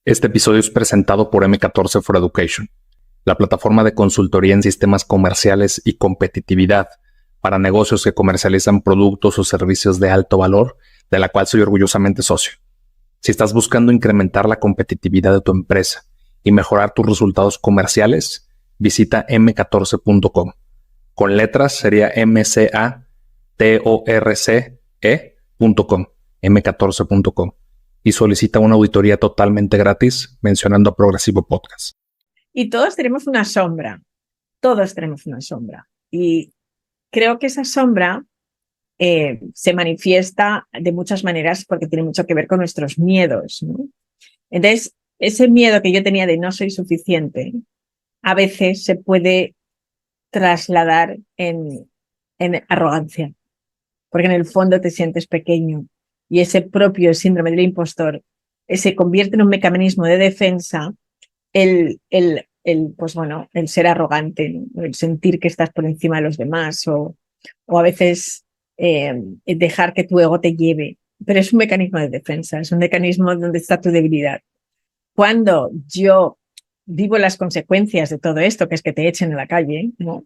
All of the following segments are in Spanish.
Este episodio es presentado por M14 for Education, la plataforma de consultoría en sistemas comerciales y competitividad para negocios que comercializan productos o servicios de alto valor, de la cual soy orgullosamente socio. Si estás buscando incrementar la competitividad de tu empresa y mejorar tus resultados comerciales, visita m14.com. Con letras sería mcatorce.com, m14.com. Y solicita una auditoría totalmente gratis mencionando a Progresivo Podcast. Y todos tenemos una sombra, Y creo que esa sombra se manifiesta de muchas maneras porque tiene mucho que ver con nuestros miedos, ¿no? Entonces, ese miedo que yo tenía de no soy suficiente, a veces se puede trasladar en arrogancia, porque en el fondo te sientes pequeño y ese propio síndrome del impostor se convierte en un mecanismo de defensa, el ser arrogante, ¿no? El sentir que estás por encima de los demás o a veces dejar que tu ego te lleve. Pero es un mecanismo de defensa, es un mecanismo donde está tu debilidad. Cuando yo vivo las consecuencias de todo esto, que es que te echen a la calle, ¿no?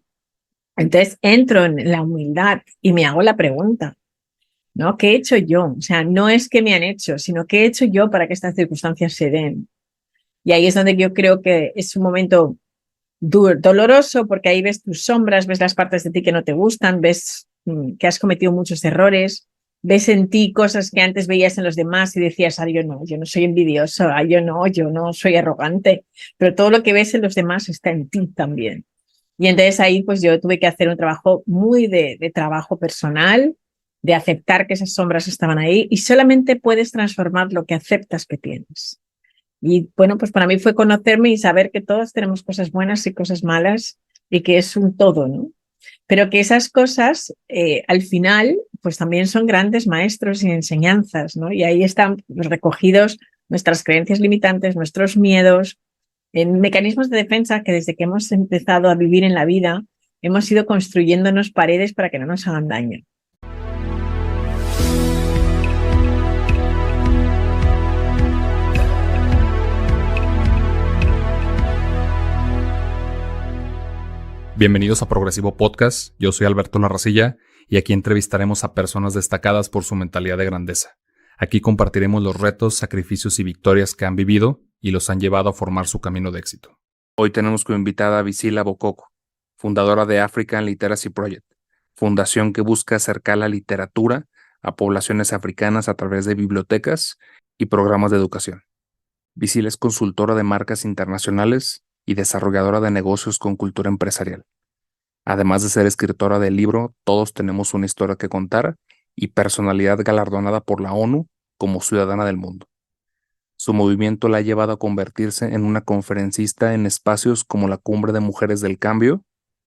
Entonces entro en la humildad y me hago la pregunta, ¿no? ¿Qué he hecho yo? O sea, no es que me han hecho, sino ¿qué he hecho yo para que estas circunstancias se den? Y ahí es donde yo creo que es un momento doloroso, porque ahí ves tus sombras, ves las partes de ti que no te gustan, ves que has cometido muchos errores, ves en ti cosas que antes veías en los demás y decías, yo no soy envidioso, yo no soy arrogante, pero todo lo que ves en los demás está en ti también. Y entonces ahí pues yo tuve que hacer un trabajo muy de trabajo personal, de aceptar que esas sombras estaban ahí, y solamente puedes transformar lo que aceptas que tienes. Y bueno, pues para mí fue conocerme y saber que todos tenemos cosas buenas y cosas malas y que es un todo, ¿no? Pero que esas cosas al final pues también son grandes maestros y enseñanzas, ¿no? Y ahí están recogidos nuestras creencias limitantes, nuestros miedos, en mecanismos de defensa que desde que hemos empezado a vivir en la vida hemos ido construyéndonos paredes para que no nos hagan daño. Bienvenidos a Progresivo Podcast, yo soy Alberto Larracilla y aquí entrevistaremos a personas destacadas por su mentalidad de grandeza. Aquí compartiremos los retos, sacrificios y victorias que han vivido y los han llevado a formar su camino de éxito. Hoy tenemos como invitada a Visila Bococo, fundadora de African Literacy Project, fundación que busca acercar la literatura a poblaciones africanas a través de bibliotecas y programas de educación. Visila es consultora de marcas internacionales y desarrolladora de negocios con cultura empresarial. Además de ser escritora del libro Todos tenemos una historia que contar y personalidad galardonada por la ONU como ciudadana del mundo. Su movimiento la ha llevado a convertirse en una conferencista en espacios como la Cumbre de Mujeres del Cambio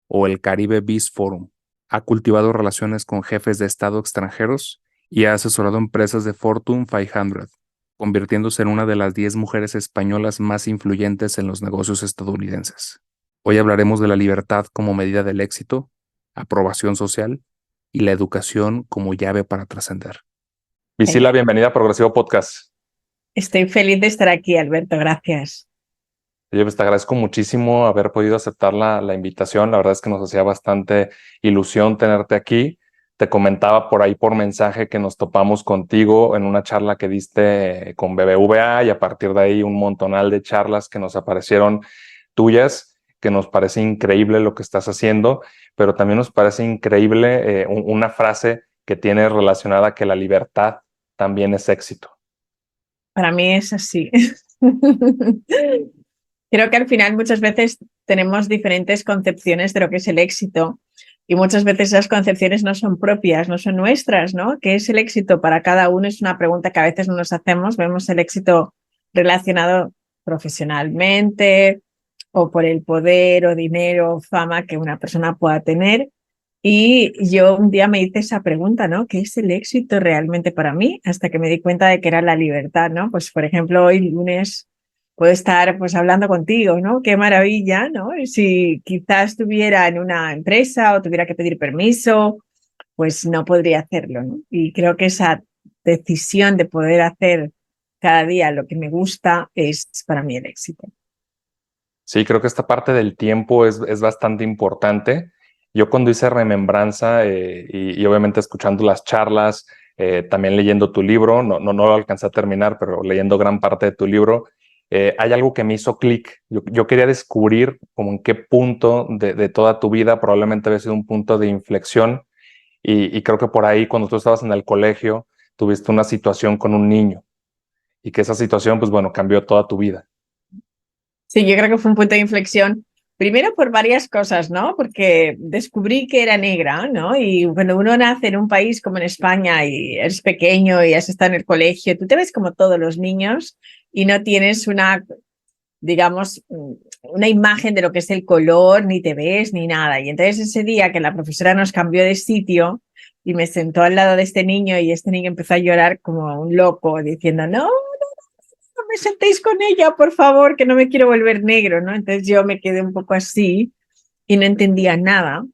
o el Caribe Biz Forum. Ha cultivado relaciones con jefes de Estado extranjeros y ha asesorado empresas de Fortune 500, convirtiéndose en una de las 10 mujeres españolas más influyentes en los negocios estadounidenses. Hoy hablaremos de la libertad como medida del éxito, aprobación social y la educación como llave para trascender. Visila, bienvenida a Progresivo Podcast. Estoy feliz de estar aquí, Alberto, gracias. Yo pues te agradezco muchísimo haber podido aceptar la invitación. La verdad es que nos hacía bastante ilusión tenerte aquí. Te comentaba por ahí por mensaje que nos topamos contigo en una charla que diste con BBVA y a partir de ahí un montonal de charlas que nos aparecieron tuyas, que nos parece increíble lo que estás haciendo, pero también nos parece increíble una frase que tienes relacionada que la libertad también es éxito. Para mí es así. Creo que al final muchas veces tenemos diferentes concepciones de lo que es el éxito y muchas veces esas concepciones no son propias, no son nuestras, ¿no? ¿Qué es el éxito para cada uno? Es una pregunta que a veces no nos hacemos. Vemos el éxito relacionado profesionalmente o por el poder o dinero o fama que una persona pueda tener. Y yo un día me hice esa pregunta, ¿no? ¿Qué es el éxito realmente para mí? Hasta que me di cuenta de que era la libertad, ¿no? Pues, por ejemplo, hoy lunes puedo estar pues hablando contigo, ¿no? Qué maravilla, ¿no? Y si quizás estuviera en una empresa o tuviera que pedir permiso, pues no podría hacerlo, ¿no? Y creo que esa decisión de poder hacer cada día lo que me gusta es para mí el éxito. Sí, creo que esta parte del tiempo es bastante importante. Yo cuando hice remembranza y obviamente escuchando las charlas, también leyendo tu libro, no lo alcancé a terminar, pero leyendo gran parte de tu libro, hay algo que me hizo clic. Yo quería descubrir como en qué punto de toda tu vida probablemente había sido un punto de inflexión y creo que por ahí cuando tú estabas en el colegio tuviste una situación con un niño y que esa situación, pues bueno, cambió toda tu vida. Sí, yo creo que fue un punto de inflexión, primero por varias cosas, ¿no? Porque descubrí que era negra, ¿no? Y cuando uno nace en un país como en España y eres pequeño y has estado en el colegio, tú te ves como todos los niños y no tienes una, digamos, una imagen de lo que es el color, ni te ves, ni nada. Y entonces ese día que la profesora nos cambió de sitio y me sentó al lado de este niño y este niño empezó a llorar como un loco, diciendo, no, no me sentéis con ella, por favor, que no me quiero volver negro, ¿no? Entonces yo me quedé un poco así y no entendía nada.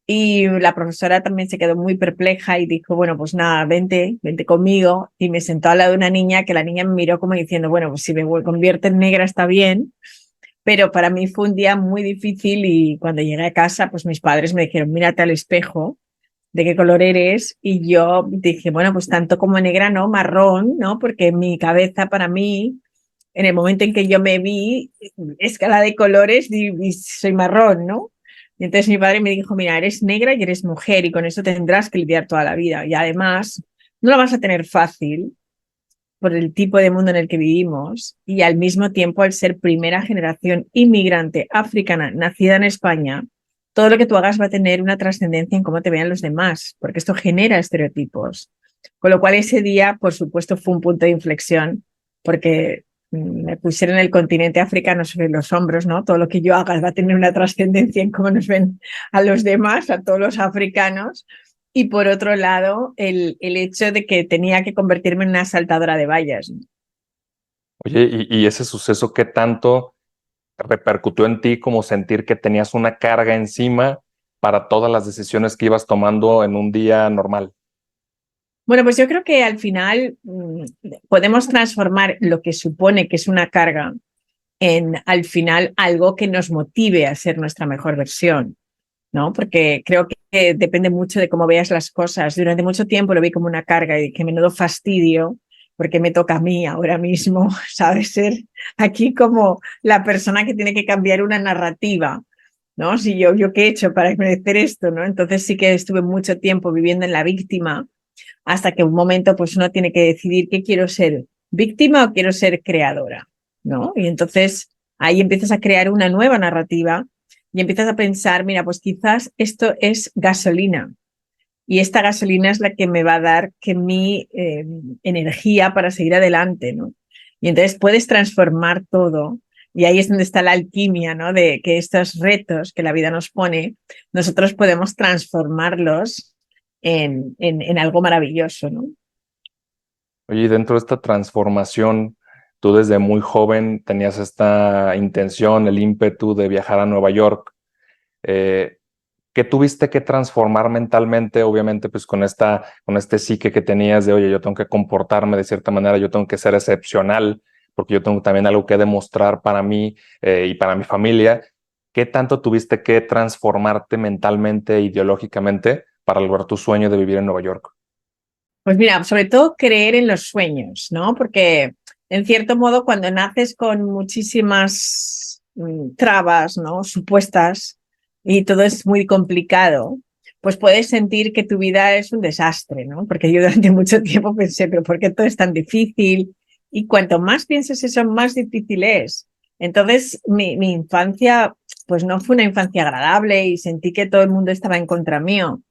Y la profesora también se quedó muy perpleja y dijo, bueno, pues nada, vente conmigo. Y me sentó al lado de una niña que la niña me miró como diciendo, bueno, pues si me convierto en negra está bien. Pero para mí fue un día muy difícil y cuando llegué a casa, pues mis padres me dijeron, mírate al espejo, ¿de qué color eres? Y yo dije, bueno, pues tanto como negra, no, marrón, ¿no? Porque en mi cabeza, para mí, en el momento en que yo me vi, escala de colores, y soy marrón, ¿no? Y entonces mi padre me dijo, mira, eres negra y eres mujer y con eso tendrás que lidiar toda la vida. Y además, no lo vas a tener fácil por el tipo de mundo en el que vivimos y al mismo tiempo al ser primera generación inmigrante africana nacida en España, todo lo que tú hagas va a tener una trascendencia en cómo te vean los demás, porque esto genera estereotipos. Con lo cual ese día, por supuesto, fue un punto de inflexión, porque me pusieron el continente africano sobre los hombros, ¿no? Todo lo que yo haga va a tener una trascendencia en cómo nos ven a los demás, a todos los africanos. Y por otro lado, el hecho de que tenía que convertirme en una saltadora de vallas. Oye, y ese suceso, ¿qué tanto repercutió en ti como sentir que tenías una carga encima para todas las decisiones que ibas tomando en un día normal? Bueno, pues yo creo que al final podemos transformar lo que supone que es una carga en al final algo que nos motive a ser nuestra mejor versión, ¿no? Porque creo que depende mucho de cómo veas las cosas. Durante mucho tiempo lo vi como una carga y que menudo fastidio, porque me toca a mí ahora mismo, ¿sabes? Ser aquí como la persona que tiene que cambiar una narrativa, ¿no? Si yo qué he hecho para merecer esto, ¿no? Entonces sí que estuve mucho tiempo viviendo en la víctima hasta que un momento pues uno tiene que decidir qué quiero ser, víctima o quiero ser creadora, ¿no? Y entonces ahí empiezas a crear una nueva narrativa y empiezas a pensar, mira, pues quizás esto es gasolina y esta gasolina es la que me va a dar que mi energía para seguir adelante, ¿no? Y entonces puedes transformar todo y ahí es donde está la alquimia, ¿no? De que estos retos que la vida nos pone, nosotros podemos transformarlos en algo maravilloso, ¿no? Oye, y dentro de esta transformación, tú desde muy joven tenías esta intención, el ímpetu de viajar a Nueva York. Eh, ¿Qué tuviste que transformar mentalmente? Obviamente, pues con este psique que tenías de, oye, yo tengo que comportarme de cierta manera, yo tengo que ser excepcional, porque yo tengo también algo que demostrar para mí y para mi familia. ¿Qué tanto tuviste que transformarte mentalmente e ideológicamente para lograr tu sueño de vivir en Nueva York? Pues mira, sobre todo creer en los sueños, ¿no? Porque en cierto modo cuando naces con muchísimas trabas, ¿no? Supuestas y todo es muy complicado, pues puedes sentir que tu vida es un desastre, ¿no? Porque yo durante mucho tiempo pensé, pero ¿por qué todo es tan difícil? Y cuanto más piensas eso, más difícil es. Entonces, mi infancia, pues no fue una infancia agradable y sentí que todo el mundo estaba en contra mío.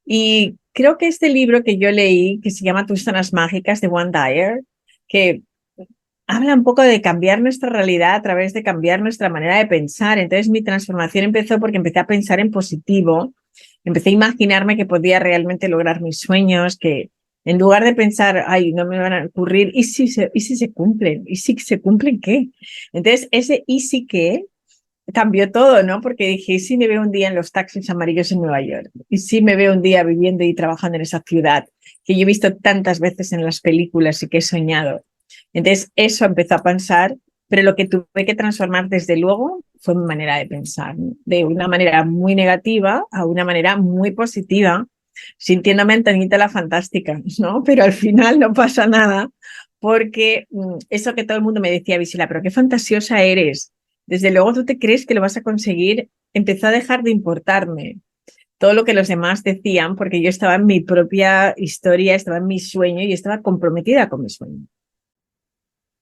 Y creo que este libro que yo leí, que se llama Tus zonas mágicas, de Wayne Dyer, que habla un poco de cambiar nuestra realidad a través de cambiar nuestra manera de pensar. Entonces mi transformación empezó porque empecé a pensar en positivo, empecé a imaginarme que podía realmente lograr mis sueños, que en lugar de pensar, ay, no me van a ocurrir, y si se cumplen? ¿Y si se cumplen qué? Entonces ese y si qué cambió todo, ¿no? Porque dije, ¿y si me veo un día en los taxis amarillos en Nueva York? ¿Y si me veo un día viviendo y trabajando en esa ciudad que yo he visto tantas veces en las películas y que he soñado? Entonces eso empezó a pensar, pero lo que tuve que transformar desde luego fue mi manera de pensar, ¿no? De una manera muy negativa a una manera muy positiva, sintiéndome Antonita la Fantástica, ¿no? Pero al final no pasa nada porque eso que todo el mundo me decía, Visila, pero qué fantasiosa eres. Desde luego tú te crees que lo vas a conseguir. Empezó a dejar de importarme todo lo que los demás decían porque yo estaba en mi propia historia, estaba en mi sueño y estaba comprometida con mi sueño.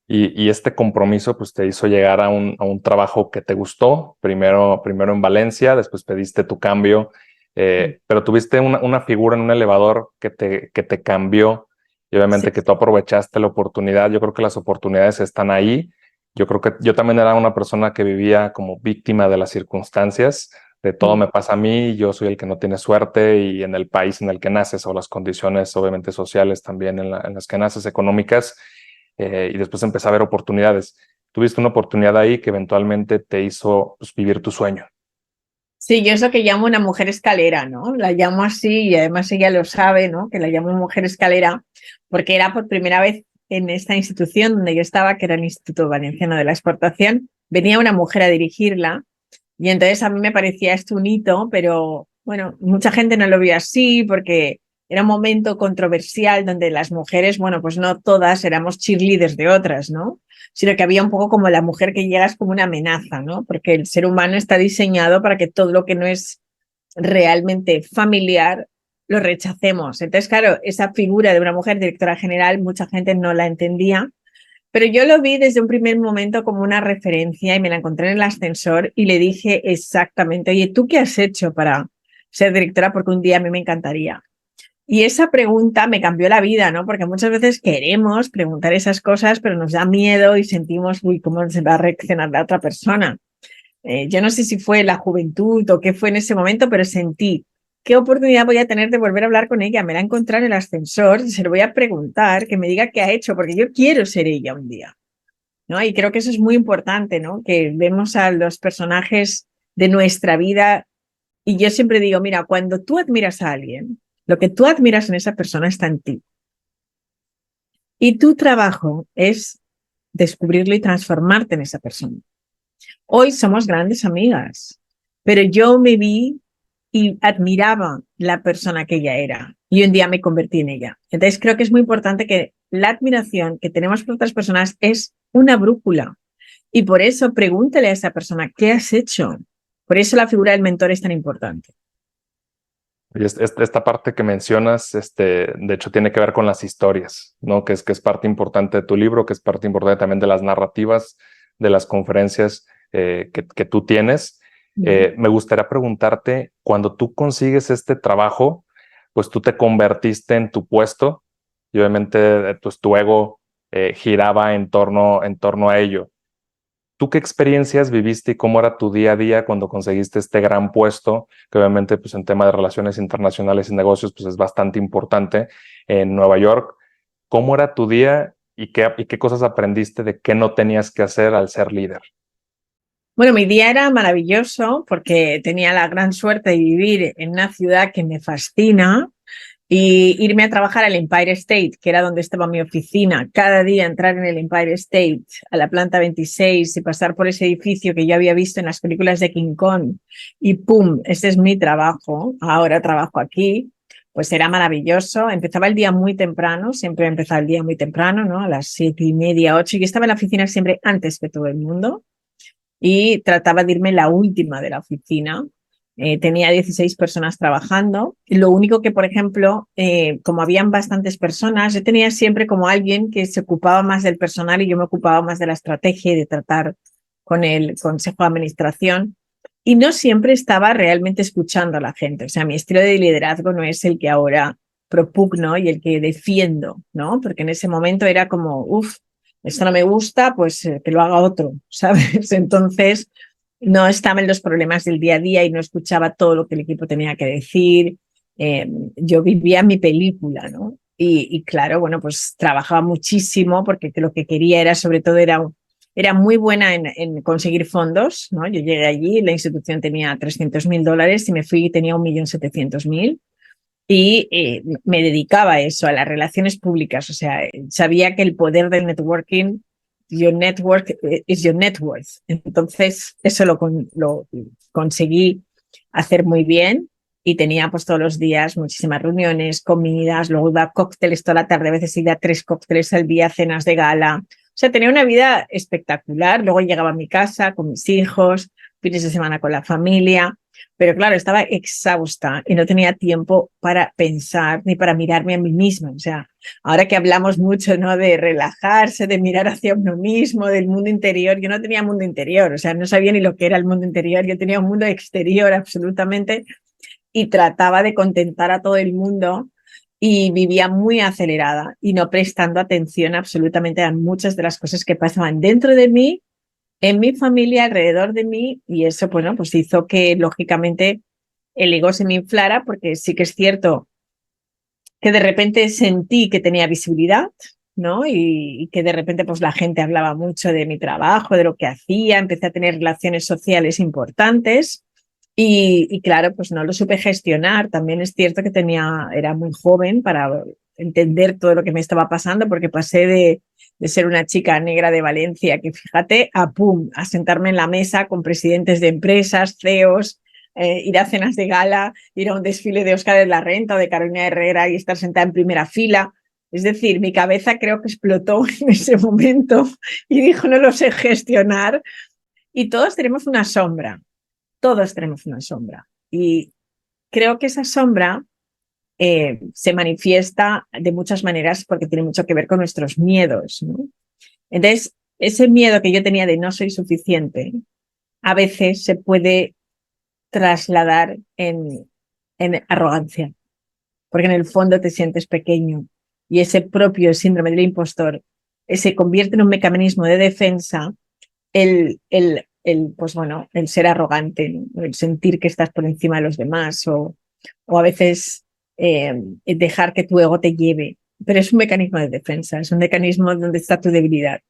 Y este compromiso pues te hizo llegar a un trabajo que te gustó, primero en Valencia, después pediste tu cambio, pero tuviste una figura en un elevador que te cambió y Sí. obviamente que tú aprovechaste la oportunidad. Yo creo que las oportunidades están ahí. Yo creo que yo también era una persona que vivía como víctima de las circunstancias, de todo me pasa a mí, yo soy el que no tiene suerte y en el país en el que naces o las condiciones obviamente sociales también en las que naces, económicas, y después empecé a ver oportunidades. Tuviste una oportunidad ahí que eventualmente te hizo pues, vivir tu sueño. Sí, yo es lo que llamo una mujer escalera, ¿no? La llamo así y además ella lo sabe, ¿no? Que la llamo mujer escalera porque era por primera vez en esta institución donde yo estaba, que era el Instituto Valenciano de la Exportación, venía una mujer a dirigirla y entonces a mí me parecía esto un hito, pero bueno, mucha gente no lo vio así porque era un momento controversial donde las mujeres, bueno, pues no todas éramos cheerleaders de otras, ¿no? Sino que había un poco como la mujer que llega es como una amenaza, ¿no? Porque el ser humano está diseñado para que todo lo que no es realmente familiar lo rechacemos. Entonces, claro, esa figura de una mujer directora general, mucha gente no la entendía, pero yo lo vi desde un primer momento como una referencia y me la encontré en el ascensor y le dije exactamente, oye, ¿tú qué has hecho para ser directora? Porque un día a mí me encantaría. Y esa pregunta me cambió la vida, ¿no? Porque muchas veces queremos preguntar esas cosas, pero nos da miedo y sentimos, uy, ¿cómo se va a reaccionar la otra persona? Yo no sé si fue la juventud o qué fue en ese momento, pero sentí, ¿qué oportunidad voy a tener de volver a hablar con ella? Me la encontré en el ascensor, se lo voy a preguntar, que me diga qué ha hecho, porque yo quiero ser ella un día, ¿no? Y creo que eso es muy importante, ¿no? Que vemos a los personajes de nuestra vida y yo siempre digo, mira, cuando tú admiras a alguien, lo que tú admiras en esa persona está en ti. Y tu trabajo es descubrirlo y transformarte en esa persona. Hoy somos grandes amigas, pero yo me vi y admiraba la persona que ella era y un día me convertí en ella. Entonces creo que es muy importante que la admiración que tenemos por otras personas es una brújula y por eso pregúntale a esa persona, ¿qué has hecho? Por eso la figura del mentor es tan importante. Y esta parte que mencionas, de hecho, tiene que ver con las historias, ¿no? Que es parte importante de tu libro, que es parte importante también de las narrativas, de las conferencias que tú tienes. Me gustaría preguntarte, cuando tú consigues este trabajo, pues tú te convertiste en tu puesto y obviamente pues, tu ego giraba en torno a ello. ¿Tú qué experiencias viviste y cómo era tu día a día cuando conseguiste este gran puesto, que obviamente pues en tema de relaciones internacionales y negocios pues es bastante importante en Nueva York? ¿Cómo era tu día y qué cosas aprendiste de qué no tenías que hacer al ser líder? Bueno, mi día era maravilloso porque tenía la gran suerte de vivir en una ciudad que me fascina y irme a trabajar al Empire State, que era donde estaba mi oficina. Cada día entrar en el Empire State, a la planta 26 y pasar por ese edificio que yo había visto en las películas de King Kong y ¡pum! Ese es mi trabajo. Ahora trabajo aquí. Pues era maravilloso. Empezaba el día muy temprano, siempre empezaba el día muy temprano, ¿no? A las 7:30, 8. Y yo estaba en la oficina siempre antes que todo el mundo y trataba de irme la última de la oficina. Tenía 16 personas trabajando. Lo único que, por ejemplo, como habían bastantes personas, yo tenía siempre como alguien que se ocupaba más del personal y yo me ocupaba más de la estrategia y de tratar con el consejo de administración. Y no siempre estaba realmente escuchando a la gente. O sea, mi estilo de liderazgo no es el que ahora propugno y el que defiendo, ¿no? Porque en ese momento era como, uff, esto no me gusta, pues que lo haga otro, ¿sabes? Entonces, no estaba en los problemas del día a día y no escuchaba todo lo que el equipo tenía que decir. Yo vivía mi película, ¿no? Y claro, bueno, pues trabajaba muchísimo porque lo que quería era, sobre todo, era muy buena en conseguir fondos, ¿no? Yo llegué allí, la institución tenía $300.000 y me fui y tenía 1.700.000. y me dedicaba a eso, a las relaciones públicas. O sea, sabía que el poder del networking, your network is your net worth. Entonces, eso lo conseguí hacer muy bien y tenía pues todos los días muchísimas reuniones, comidas, luego iba a cócteles toda la tarde, a veces iba a 3 cócteles al día, cenas de gala. O sea, tenía una vida espectacular. Luego llegaba a mi casa con mis hijos, fines de semana con la familia. Pero claro, estaba exhausta y no tenía tiempo para pensar ni para mirarme a mí misma. O sea, ahora que hablamos mucho, ¿no?, de relajarse, de mirar hacia uno mismo, del mundo interior, yo no tenía mundo interior, o sea, no sabía ni lo que era el mundo interior, yo tenía un mundo exterior absolutamente y trataba de contentar a todo el mundo y vivía muy acelerada y no prestando atención absolutamente a muchas de las cosas que pasaban dentro de mí, en mi familia, alrededor de mí, y eso, bueno, pues hizo que lógicamente el ego se me inflara, porque sí que es cierto que de repente sentí que tenía visibilidad, ¿no? Y que de repente pues la gente hablaba mucho de mi trabajo, de lo que hacía, empecé a tener relaciones sociales importantes y claro, pues no lo supe gestionar. También es cierto que era muy joven para entender todo lo que me estaba pasando, porque pasé de ser una chica negra de Valencia, que fíjate, a sentarme en la mesa con presidentes de empresas, CEOs, ir a cenas de gala, ir a un desfile de Óscar de la Renta o de Carolina Herrera y estar sentada en primera fila. Es decir, mi cabeza creo que explotó en ese momento y dijo, no lo sé gestionar. Y todos tenemos una sombra. Y creo que esa sombra se manifiesta de muchas maneras porque tiene mucho que ver con nuestros miedos, ¿no? Entonces, ese miedo que yo tenía de no soy suficiente, a veces se puede trasladar en arrogancia, porque en el fondo te sientes pequeño y ese propio síndrome del impostor se convierte en un mecanismo de defensa, pues bueno, el ser arrogante, ¿no?, el sentir que estás por encima de los demás o a veces dejar que tu ego te lleve. Pero es un mecanismo de defensa, es un mecanismo donde está tu debilidad.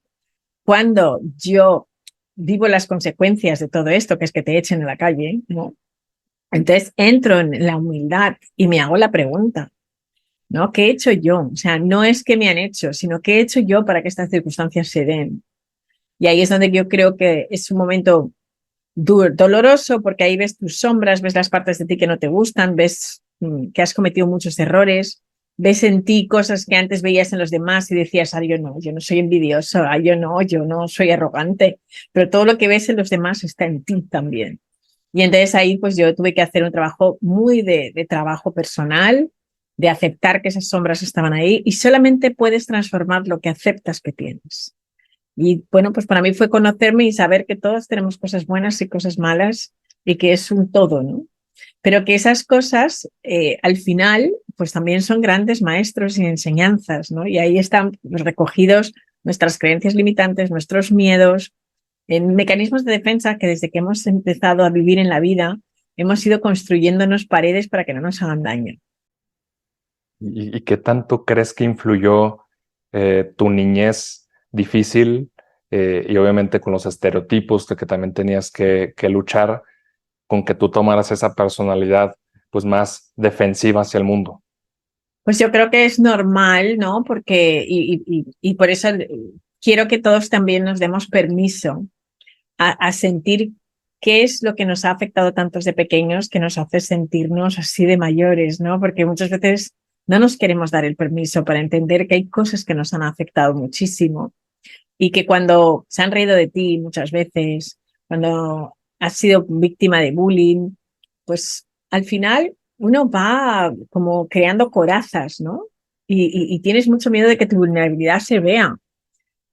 Cuando yo vivo las consecuencias de todo esto, que es que te echen a la calle, ¿no?, entonces entro en la humildad y me hago la pregunta, ¿no? ¿Qué he hecho yo? O sea, no es que me han hecho, sino qué he hecho yo para que estas circunstancias se den. Y ahí es donde yo creo que es un momento doloroso, porque ahí ves tus sombras, ves las partes de ti que no te gustan, ves que has cometido muchos errores, ves en ti cosas que antes veías en los demás y decías, ah, yo no soy envidioso, ah, yo no soy arrogante, pero todo lo que ves en los demás está en ti también. Y entonces ahí pues yo tuve que hacer un trabajo muy de trabajo personal, de aceptar que esas sombras estaban ahí y solamente puedes transformar lo que aceptas que tienes. Y bueno, pues para mí fue conocerme y saber que todos tenemos cosas buenas y cosas malas y que es un todo, ¿no? Pero que esas cosas al final pues también son grandes maestros y enseñanzas, ¿no? Y ahí están recogidos nuestras creencias limitantes, nuestros miedos, en mecanismos de defensa que desde que hemos empezado a vivir en la vida hemos ido construyéndonos paredes para que no nos hagan daño. ¿Y qué tanto crees que influyó tu niñez difícil y obviamente con los estereotipos que también tenías que luchar con que tú tomaras esa personalidad pues más defensiva hacia el mundo? Pues yo creo que es normal, ¿no? Porque, y por eso quiero que todos también nos demos permiso a sentir qué es lo que nos ha afectado tantos de pequeños que nos hace sentirnos así de mayores, ¿no? Porque muchas veces no nos queremos dar el permiso para entender que hay cosas que nos han afectado muchísimo y que cuando se han reído de ti muchas veces, cuando has sido víctima de bullying, pues al final uno va como creando corazas, ¿no? Y tienes mucho miedo de que tu vulnerabilidad se vea.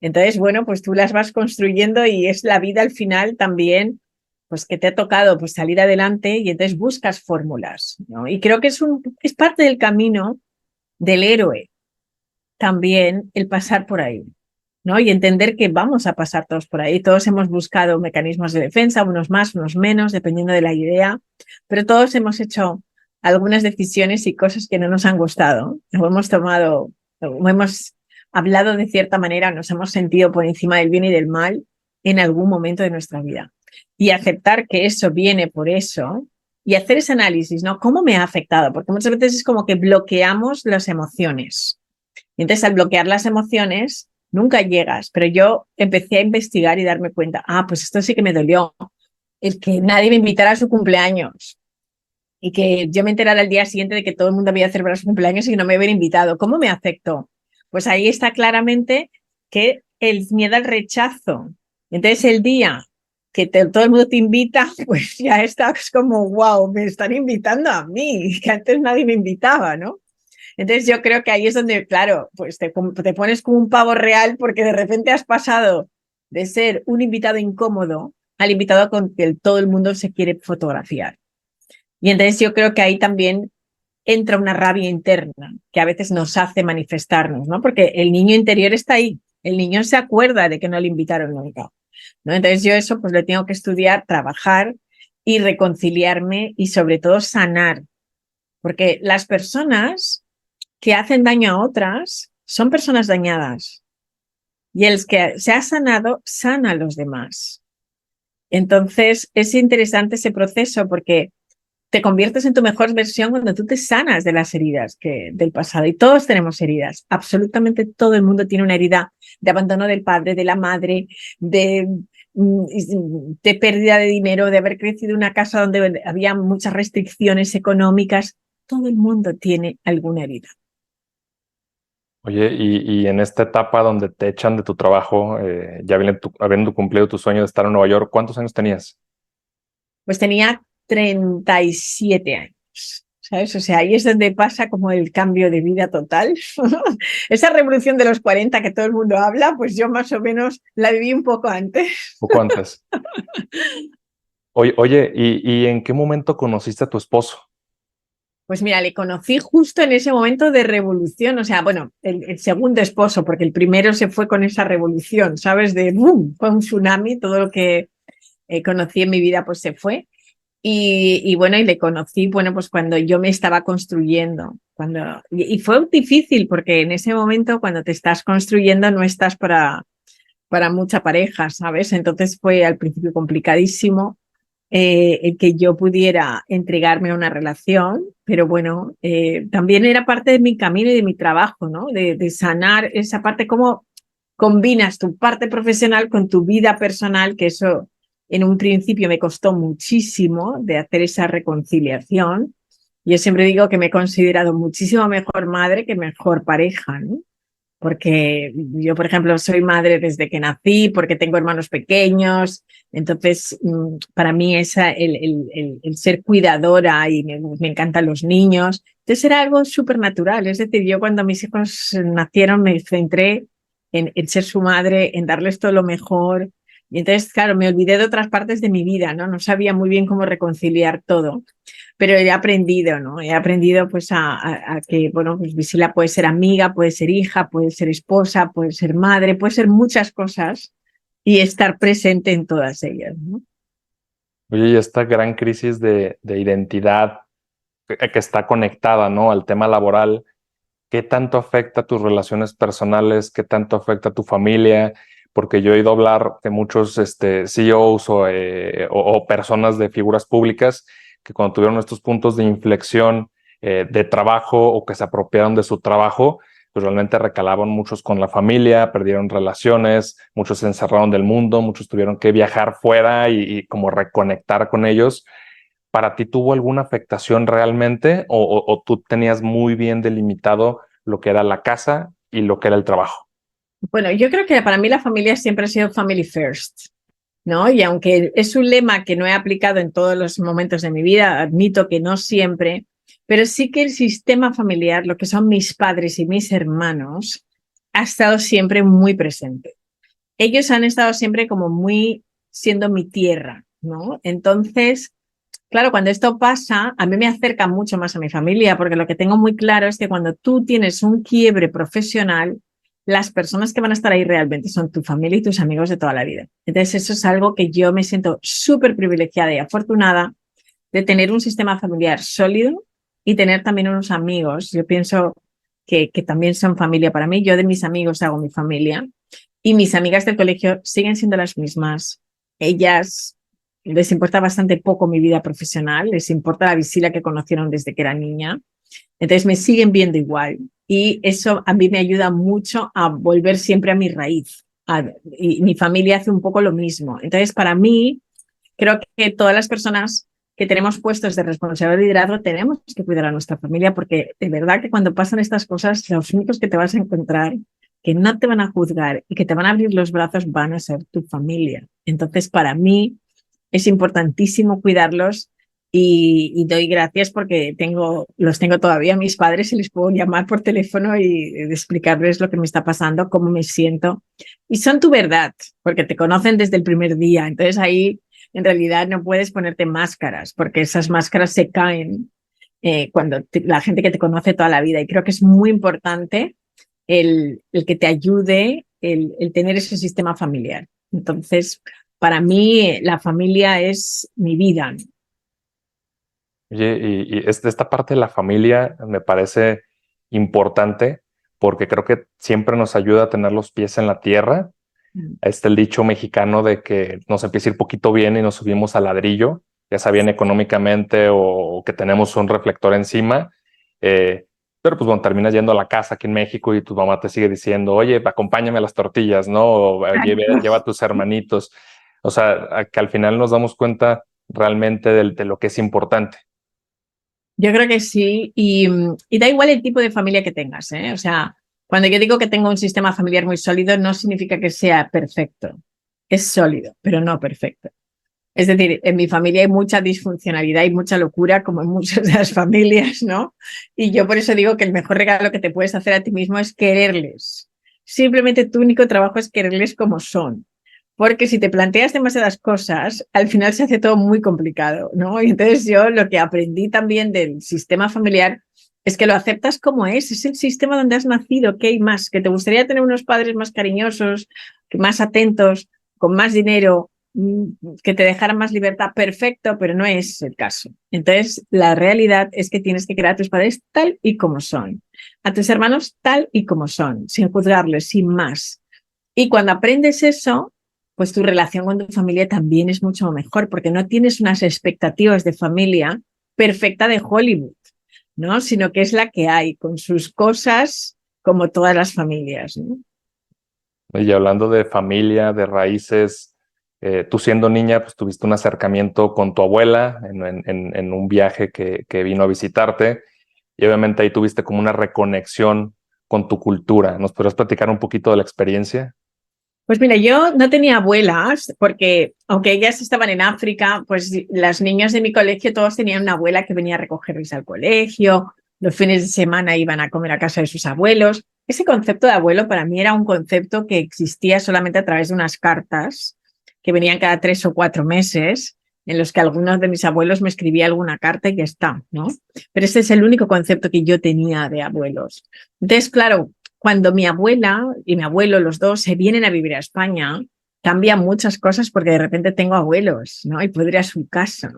Entonces, bueno, pues tú las vas construyendo y es la vida al final también, pues que te ha tocado pues salir adelante y entonces buscas fórmulas, ¿no? Y creo que es parte del camino del héroe también el pasar por ahí, ¿no? Y entender que vamos a pasar todos por ahí. Todos hemos buscado mecanismos de defensa, unos más, unos menos, dependiendo de la idea, pero todos hemos hecho algunas decisiones y cosas que no nos han gustado, o hemos tomado, o hemos hablado de cierta manera, nos hemos sentido por encima del bien y del mal en algún momento de nuestra vida. Y aceptar que eso viene por eso y hacer ese análisis, ¿no? ¿Cómo me ha afectado? Porque muchas veces es como que bloqueamos las emociones. Y entonces, al bloquear las emociones, nunca llegas. Pero yo empecé a investigar y darme cuenta, pues esto sí que me dolió. El que nadie me invitara a su cumpleaños y que yo me enterara al día siguiente de que todo el mundo había celebrado su cumpleaños y que no me hubiera invitado. ¿Cómo me afectó? Pues ahí está claramente que el miedo al rechazo. Entonces, el día que todo el mundo te invita, pues ya estás como, wow, me están invitando a mí, que antes nadie me invitaba, ¿no? Entonces yo creo que ahí es donde, claro, pues te pones como un pavo real porque de repente has pasado de ser un invitado incómodo al invitado con que todo el mundo se quiere fotografiar. Y entonces yo creo que ahí también entra una rabia interna que a veces nos hace manifestarnos, ¿no? Porque el niño interior está ahí, el niño se acuerda de que no le invitaron nunca, ¿no? Entonces yo eso pues lo tengo que estudiar, trabajar y reconciliarme y sobre todo sanar, porque las personas que hacen daño a otras son personas dañadas y el que se ha sanado sana a los demás. Entonces es interesante ese proceso porque te conviertes en tu mejor versión cuando tú te sanas de las heridas del pasado. Y todos tenemos heridas. Absolutamente todo el mundo tiene una herida de abandono del padre, de la madre, de pérdida de dinero, de haber crecido en una casa donde había muchas restricciones económicas. Todo el mundo tiene alguna herida. Oye, y en esta etapa donde te echan de tu trabajo, ya habiendo cumplido tu sueño de estar en Nueva York, ¿cuántos años tenías? Pues tenía 37 años, ¿sabes? O sea, ahí es donde pasa como el cambio de vida total. Esa revolución de los 40 que todo el mundo habla, pues yo más o menos la viví un poco antes. Poco antes. Oye, ¿y en qué momento conociste a tu esposo? Pues mira, le conocí justo en ese momento de revolución, o sea, bueno, el segundo esposo, porque el primero se fue con esa revolución, ¿sabes? De boom, fue un tsunami, todo lo que conocí en mi vida pues se fue. Y bueno, y le conocí, bueno, pues cuando yo me estaba construyendo. Y fue difícil porque en ese momento, cuando te estás construyendo, no estás para mucha pareja, ¿sabes? Entonces fue al principio complicadísimo el que yo pudiera entregarme a una relación, pero bueno, también era parte de mi camino y de mi trabajo, ¿no? De sanar esa parte, cómo combinas tu parte profesional con tu vida personal, que eso en un principio me costó muchísimo de hacer esa reconciliación. Yo siempre digo que me he considerado muchísimo mejor madre que mejor pareja, ¿no? Porque yo, por ejemplo, soy madre desde que nací, porque tengo hermanos pequeños, entonces para mí el ser cuidadora y me encantan los niños, entonces era algo súper natural, es decir, yo cuando mis hijos nacieron me centré en ser su madre, en darles todo lo mejor, y entonces, claro, me olvidé de otras partes de mi vida, ¿no? No sabía muy bien cómo reconciliar todo. Pero he aprendido, ¿no? He aprendido pues a que, bueno, pues Visila puede ser amiga, puede ser hija, puede ser esposa, puede ser madre, puede ser muchas cosas y estar presente en todas ellas, ¿no? Oye, y esta gran crisis de identidad que está conectada, ¿no? Al tema laboral, ¿qué tanto afecta tus relaciones personales? ¿Qué tanto afecta a tu familia? Porque yo he oído hablar de muchos CEOs o personas de figuras públicas que cuando tuvieron estos puntos de inflexión de trabajo o que se apropiaron de su trabajo, pues realmente recalaban muchos con la familia, perdieron relaciones, muchos se encerraron del mundo, muchos tuvieron que viajar fuera y como reconectar con ellos. ¿Para ti tuvo alguna afectación realmente o tú tenías muy bien delimitado lo que era la casa y lo que era el trabajo? Bueno, yo creo que para mí la familia siempre ha sido family first, ¿no? Y aunque es un lema que no he aplicado en todos los momentos de mi vida, admito que no siempre, pero sí que el sistema familiar, lo que son mis padres y mis hermanos, ha estado siempre muy presente. Ellos han estado siempre como muy siendo mi tierra, ¿no? Entonces, claro, cuando esto pasa, a mí me acerca mucho más a mi familia, porque lo que tengo muy claro es que cuando tú tienes un quiebre profesional, las personas que van a estar ahí realmente son tu familia y tus amigos de toda la vida. Entonces, eso es algo que yo me siento súper privilegiada y afortunada de tener un sistema familiar sólido y tener también unos amigos. Yo pienso que también son familia para mí. Yo de mis amigos hago mi familia y mis amigas del colegio siguen siendo las mismas. Ellas les importa bastante poco mi vida profesional, les importa la Visila que conocieron desde que era niña. Entonces me siguen viendo igual y eso a mí me ayuda mucho a volver siempre a mi raíz. Y mi familia hace un poco lo mismo. Entonces para mí, creo que todas las personas que tenemos puestos de responsabilidad de liderazgo tenemos que cuidar a nuestra familia porque de verdad que cuando pasan estas cosas, los únicos que te vas a encontrar que no te van a juzgar y que te van a abrir los brazos van a ser tu familia. Entonces para mí es importantísimo cuidarlos y doy gracias porque los tengo todavía mis padres y les puedo llamar por teléfono y explicarles lo que me está pasando, cómo me siento. Y son tu verdad, porque te conocen desde el primer día. Entonces ahí en realidad no puedes ponerte máscaras, porque esas máscaras se caen cuando la gente que te conoce toda la vida. Y creo que es muy importante el que te ayude el tener ese sistema familiar. Entonces, para mí la familia es mi vida. Oye, y esta parte de la familia me parece importante porque creo que siempre nos ayuda a tener los pies en la tierra. Está el dicho mexicano de que nos empieza a ir poquito bien y nos subimos al ladrillo, ya sea bien económicamente o que tenemos un reflector encima. Pero pues bueno, terminas yendo a la casa aquí en México y tu mamá te sigue diciendo, oye, acompáñame a las tortillas, ¿no? O lleva a tus hermanitos. O sea, que al final nos damos cuenta realmente de lo que es importante. Yo creo que sí, y da igual el tipo de familia que tengas, ¿eh? O sea, cuando yo digo que tengo un sistema familiar muy sólido, no significa que sea perfecto. Es sólido, pero no perfecto. Es decir, en mi familia hay mucha disfuncionalidad y mucha locura, como en muchas de las familias, ¿no? Y yo por eso digo que el mejor regalo que te puedes hacer a ti mismo es quererles. Simplemente tu único trabajo es quererles como son. Porque si te planteas demasiadas cosas, al final se hace todo muy complicado, ¿no? Y entonces yo lo que aprendí también del sistema familiar es que lo aceptas como es el sistema donde has nacido, ¿qué hay más? Que te gustaría tener unos padres más cariñosos, más atentos, con más dinero, que te dejaran más libertad, perfecto, pero no es el caso. Entonces, la realidad es que tienes que querer a tus padres tal y como son, a tus hermanos tal y como son, sin juzgarles, sin más. Y cuando aprendes eso, pues tu relación con tu familia también es mucho mejor, porque no tienes unas expectativas de familia perfecta de Hollywood, ¿no? Sino que es la que hay, con sus cosas, como todas las familias, ¿no? Y hablando de familia, de raíces, tú siendo niña, pues tuviste un acercamiento con tu abuela en un viaje que vino a visitarte y obviamente ahí tuviste como una reconexión con tu cultura. ¿Nos podrías platicar un poquito de la experiencia? Pues mira, yo no tenía abuelas porque aunque ellas estaban en África, pues las niñas de mi colegio todos tenían una abuela que venía a recogerles al colegio, los fines de semana iban a comer a casa de sus abuelos. Ese concepto de abuelo para mí era un concepto que existía solamente a través de unas cartas que venían cada 3 o 4 meses, en los que algunos de mis abuelos me escribía alguna carta y ya está, ¿no? Pero ese es el único concepto que yo tenía de abuelos. Entonces, claro, cuando mi abuela y mi abuelo, los dos, se vienen a vivir a España, cambian muchas cosas porque de repente tengo abuelos, ¿no? Y puedo ir a su casa.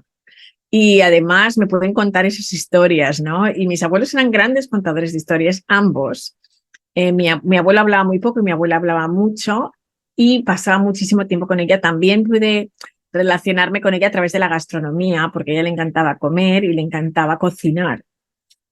Y además me pueden contar esas historias, ¿no? Y mis abuelos eran grandes contadores de historias, ambos. Mi abuelo hablaba muy poco y mi abuela hablaba mucho y pasaba muchísimo tiempo con ella. También pude relacionarme con ella a través de la gastronomía, porque a ella le encantaba comer y le encantaba cocinar.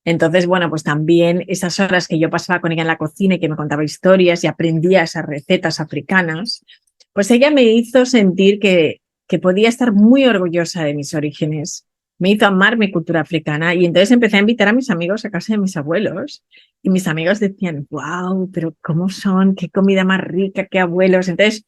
Entonces, bueno, pues también esas horas que yo pasaba con ella en la cocina y que me contaba historias y aprendía esas recetas africanas, pues ella me hizo sentir que podía estar muy orgullosa de mis orígenes, me hizo amar mi cultura africana y entonces empecé a invitar a mis amigos a casa de mis abuelos y mis amigos decían, wow, pero ¿cómo son? ¿Qué comida más rica? ¿Qué abuelos? Entonces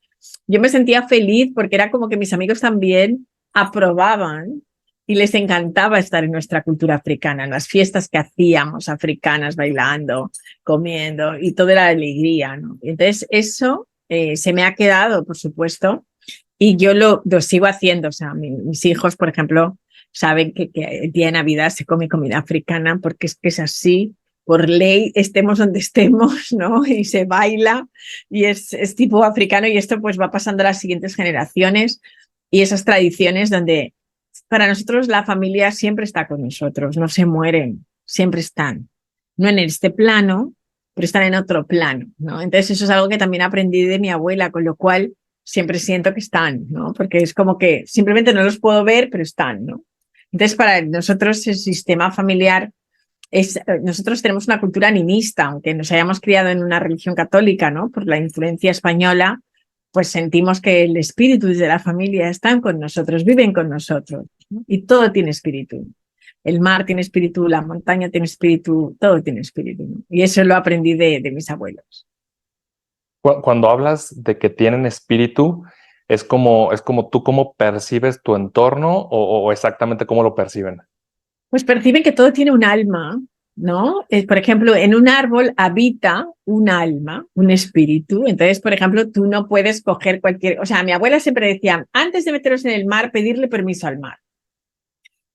yo me sentía feliz porque era como que mis amigos también aprobaban y les encantaba estar en nuestra cultura africana, en las fiestas que hacíamos africanas, bailando, comiendo, y toda la alegría, ¿no? Entonces, eso se me ha quedado, por supuesto, y yo lo sigo haciendo. O sea, mis hijos, por ejemplo, saben que el día de Navidad se come comida africana porque es que es así, por ley, estemos donde estemos, ¿no? Y se baila, y es tipo africano, y esto pues va pasando a las siguientes generaciones, y esas tradiciones donde para nosotros la familia siempre está con nosotros, no se mueren, siempre están. No en este plano, pero están en otro plano, ¿no? Entonces eso es algo que también aprendí de mi abuela, con lo cual siempre siento que están, ¿no? Porque es como que simplemente no los puedo ver, pero están, ¿no? Entonces, para nosotros el sistema familiar nosotros tenemos una cultura animista, aunque nos hayamos criado en una religión católica, ¿no? Por la influencia española, pues sentimos que el espíritu de la familia están con nosotros, viven con nosotros, ¿no? Y todo tiene espíritu. El mar tiene espíritu, la montaña tiene espíritu, todo tiene espíritu, ¿no? Y eso lo aprendí de mis abuelos. Cuando hablas de que tienen espíritu, es como tú cómo percibes tu entorno o exactamente cómo lo perciben. Pues perciben que todo tiene un alma, ¿no? Por ejemplo, en un árbol habita un alma, un espíritu. Entonces, por ejemplo, tú no puedes coger cualquier... O sea, mi abuela siempre decía, antes de meteros en el mar, pedirle permiso al mar,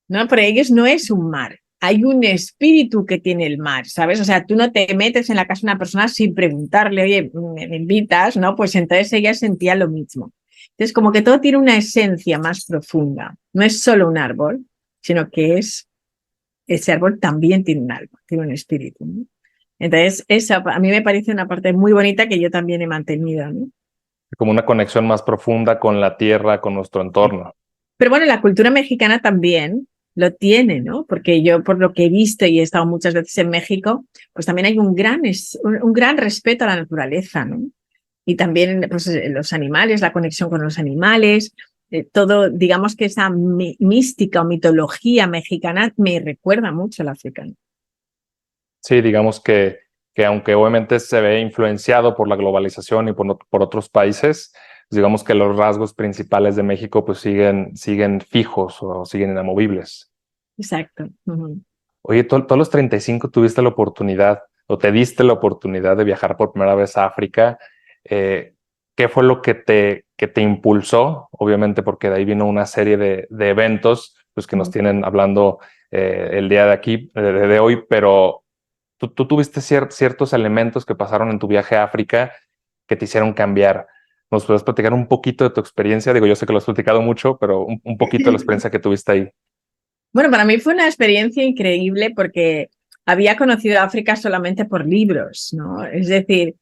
¿no? Para ellos no es un mar, hay un espíritu que tiene el mar, ¿sabes? O sea, tú no te metes en la casa de una persona sin preguntarle, oye, ¿me invitas? ¿No? Pues entonces ella sentía lo mismo. Entonces, como que todo tiene una esencia más profunda. No es solo un árbol, sino que ese árbol también tiene un alma, tiene un espíritu, ¿no? Entonces, esa a mí me parece una parte muy bonita que yo también he mantenido, ¿no? Como una conexión más profunda con la tierra, con nuestro entorno. Pero bueno, la cultura mexicana también lo tiene, ¿no? Porque yo, por lo que he visto y he estado muchas veces en México, pues también hay un gran respeto a la naturaleza, ¿no? Y también pues, los animales, la conexión con los animales, todo, digamos que esa mística o mitología mexicana me recuerda mucho a la africana. Sí, digamos que aunque obviamente se ve influenciado por la globalización y por otros países, digamos que los rasgos principales de México pues siguen fijos o siguen inamovibles. Exacto. Uh-huh. Oye, todos los 35 tuviste la oportunidad o te diste la oportunidad de viajar por primera vez a África. ¿Qué fue lo que te impulsó? Obviamente porque de ahí vino una serie de eventos pues, que nos tienen hablando el día de aquí, de hoy, pero tú tuviste ciertos elementos que pasaron en tu viaje a África que te hicieron cambiar. ¿Nos puedes platicar un poquito de tu experiencia? Digo, yo sé que lo has platicado mucho, pero un poquito de la experiencia que tuviste ahí. Bueno, para mí fue una experiencia increíble porque había conocido África solamente por libros, ¿no? Es decir,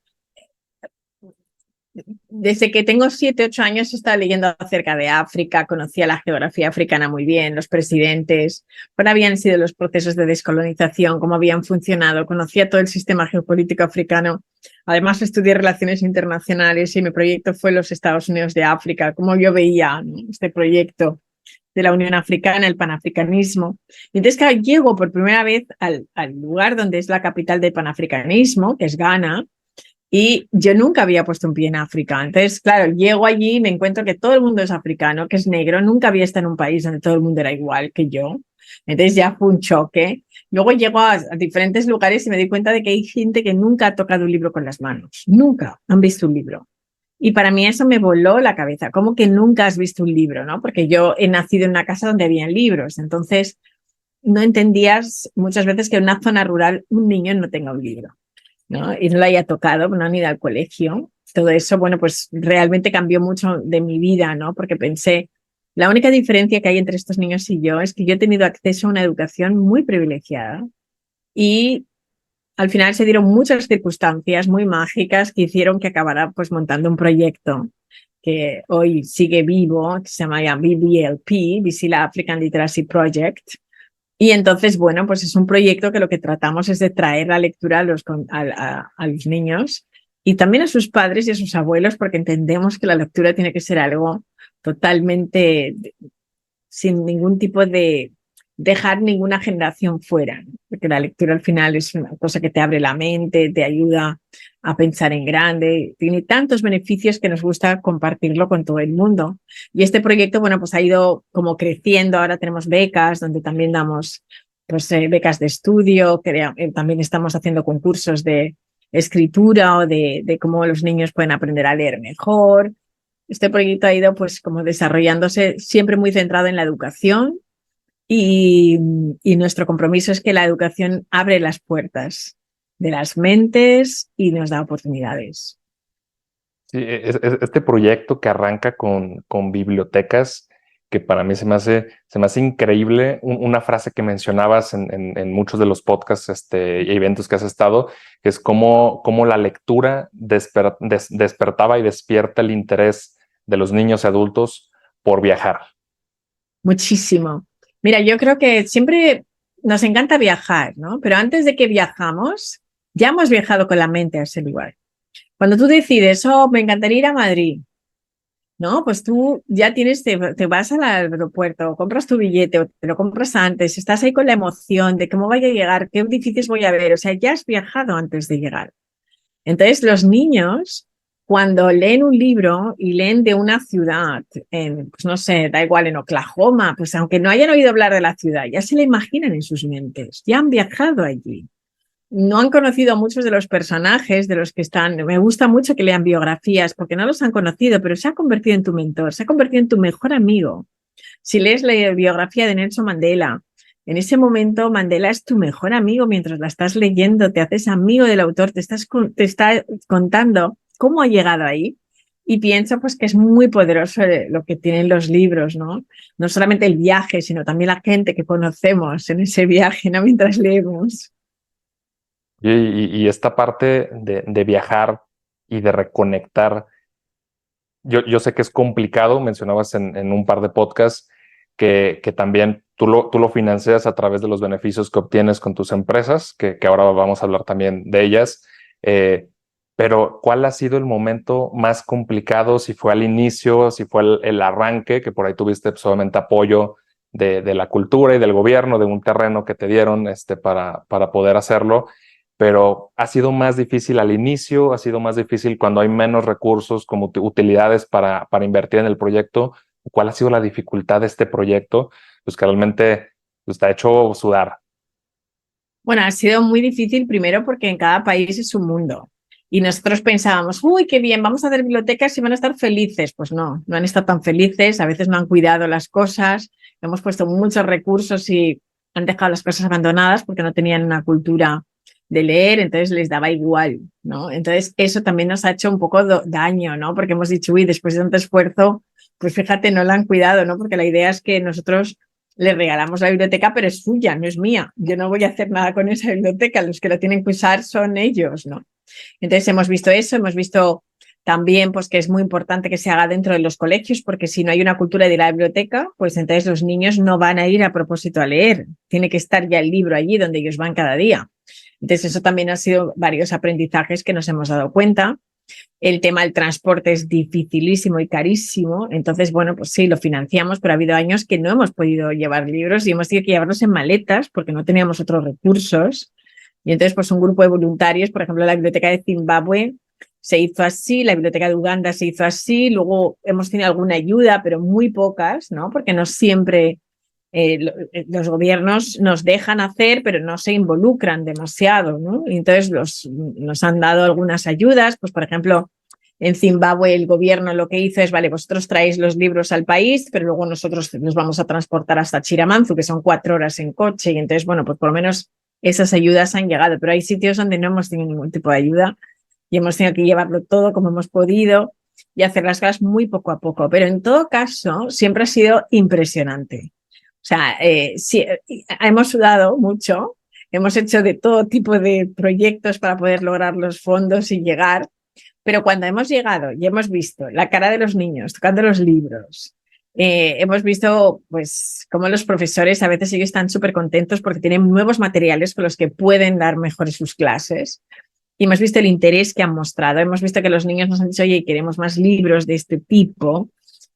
desde que tengo 7, 8 años he estado leyendo acerca de África, conocía la geografía africana muy bien, los presidentes, cuáles habían sido los procesos de descolonización, cómo habían funcionado, conocía todo el sistema geopolítico africano. Además, estudié relaciones internacionales y mi proyecto fue los Estados Unidos de África, cómo yo veía, ¿no?, este proyecto de la Unión Africana, el panafricanismo. Y entonces, claro, llego por primera vez al lugar donde es la capital del panafricanismo, que es Ghana, y yo nunca había puesto un pie en África. Entonces, claro, llego allí y me encuentro que todo el mundo es africano, que es negro. Nunca había estado en un país donde todo el mundo era igual que yo. Entonces ya fue un choque. Luego llego a diferentes lugares y me doy cuenta de que hay gente que nunca ha tocado un libro con las manos. Nunca han visto un libro. Y para mí eso me voló la cabeza. ¿Cómo que nunca has visto un libro, no? Porque yo he nacido en una casa donde habían libros. Entonces, no entendías muchas veces que en una zona rural un niño no tenga un libro, ¿no? Y no lo haya tocado, no han ido al colegio. Todo eso, bueno, pues realmente cambió mucho de mi vida, ¿no? Porque pensé, la única diferencia que hay entre estos niños y yo es que yo he tenido acceso a una educación muy privilegiada y al final se dieron muchas circunstancias muy mágicas que hicieron que acabara pues montando un proyecto que hoy sigue vivo, que se llama VLP, Visila African Literacy Project. Y entonces, bueno, pues es un proyecto que lo que tratamos es de traer la lectura a los niños y también a sus padres y a sus abuelos, porque entendemos que la lectura tiene que ser algo totalmente sin ningún tipo de dejar ninguna generación fuera, ¿no? Porque la lectura al final es una cosa que te abre la mente, te ayuda a pensar en grande, tiene tantos beneficios que nos gusta compartirlo con todo el mundo. Y este proyecto, bueno, pues ha ido como creciendo, ahora tenemos becas donde también damos pues, becas de estudio, también estamos haciendo concursos de escritura o de cómo los niños pueden aprender a leer mejor. Este proyecto ha ido pues como desarrollándose siempre muy centrado en la educación y nuestro compromiso es que la educación abre las puertas de las mentes y nos da oportunidades. Sí, este proyecto que arranca con bibliotecas, que para mí se me hace increíble, una frase que mencionabas en muchos de los podcasts y eventos que has estado, es cómo la lectura despertaba y despierta el interés de los niños y adultos por viajar? Muchísimo. Mira, yo creo que siempre nos encanta viajar, ¿no? Pero antes de que viajamos, ya hemos viajado con la mente a ese lugar. Cuando tú decides, oh, me encantaría ir a Madrid, ¿no? Pues tú ya te vas al aeropuerto, compras tu billete o te lo compras antes, estás ahí con la emoción de cómo voy a llegar, qué edificios voy a ver, o sea, ya has viajado antes de llegar. Entonces, los niños, cuando leen un libro y leen de una ciudad, pues no sé, da igual, en Oklahoma, pues aunque no hayan oído hablar de la ciudad, ya se la imaginan en sus mentes, ya han viajado allí. No han conocido a muchos de los personajes de los que están. Me gusta mucho que lean biografías porque no los han conocido, pero se ha convertido en tu mentor, se ha convertido en tu mejor amigo. Si lees la biografía de Nelson Mandela, en ese momento Mandela es tu mejor amigo mientras la estás leyendo, te haces amigo del autor, te está contando cómo ha llegado ahí. Y pienso pues que es muy poderoso lo que tienen los libros, ¿no? No solamente el viaje, sino también la gente que conocemos en ese viaje, ¿no? Mientras leemos. Y esta parte de viajar y de reconectar, yo sé que es complicado, mencionabas en un par de podcasts que también tú lo financias a través de los beneficios que obtienes con tus empresas, que ahora vamos a hablar también de ellas. Pero ¿cuál ha sido el momento más complicado? Si fue al inicio, si fue el arranque, que por ahí tuviste solamente apoyo de la cultura y del gobierno, de un terreno que te dieron para poder hacerlo, pero ha sido más difícil al inicio, ha sido más difícil cuando hay menos recursos como utilidades para invertir en el proyecto. ¿Cuál ha sido la dificultad de este proyecto? Pues que realmente pues, te ha hecho sudar. Bueno, ha sido muy difícil primero porque en cada país es un mundo. Y nosotros pensábamos, uy, qué bien, vamos a hacer bibliotecas y van a estar felices. Pues no, no han estado tan felices, a veces no han cuidado las cosas, hemos puesto muchos recursos y han dejado las cosas abandonadas porque no tenían una cultura de leer, entonces les daba igual, ¿no? Entonces eso también nos ha hecho un poco daño, ¿no? Porque hemos dicho, uy, después de tanto esfuerzo, pues fíjate, no la han cuidado, ¿no? Porque la idea es que nosotros le regalamos la biblioteca, pero es suya, no es mía. Yo no voy a hacer nada con esa biblioteca, los que la tienen que usar son ellos, ¿no? Entonces hemos visto eso, hemos visto también pues, que es muy importante que se haga dentro de los colegios, porque si no hay una cultura de la biblioteca, pues entonces los niños no van a ir a propósito a leer. Tiene que estar ya el libro allí donde ellos van cada día. Entonces eso también ha sido varios aprendizajes que nos hemos dado cuenta. El tema del transporte es dificilísimo y carísimo. Entonces, bueno, pues sí, lo financiamos, pero ha habido años que no hemos podido llevar libros y hemos tenido que llevarlos en maletas porque no teníamos otros recursos. Y entonces, pues un grupo de voluntarios, por ejemplo, la Biblioteca de Zimbabue se hizo así, la Biblioteca de Uganda se hizo así, luego hemos tenido alguna ayuda, pero muy pocas, ¿no? Porque no siempre los gobiernos nos dejan hacer, pero no se involucran demasiado, ¿no? Y entonces nos han dado algunas ayudas, pues por ejemplo, en Zimbabue el gobierno lo que hizo es, vale, vosotros traéis los libros al país, pero luego nosotros nos vamos a transportar hasta Chiramanzu, que son 4 horas en coche, y entonces, bueno, pues por lo menos esas ayudas han llegado, pero hay sitios donde no hemos tenido ningún tipo de ayuda y hemos tenido que llevarlo todo como hemos podido y hacer las cosas muy poco a poco, pero en todo caso siempre ha sido impresionante. O sea, sí, hemos sudado mucho, hemos hecho de todo tipo de proyectos para poder lograr los fondos y llegar, pero cuando hemos llegado y hemos visto la cara de los niños tocando los libros, hemos visto pues cómo los profesores a veces ellos están súper contentos porque tienen nuevos materiales con los que pueden dar mejor sus clases. Y hemos visto el interés que han mostrado. Hemos visto que los niños nos han dicho, oye, queremos más libros de este tipo,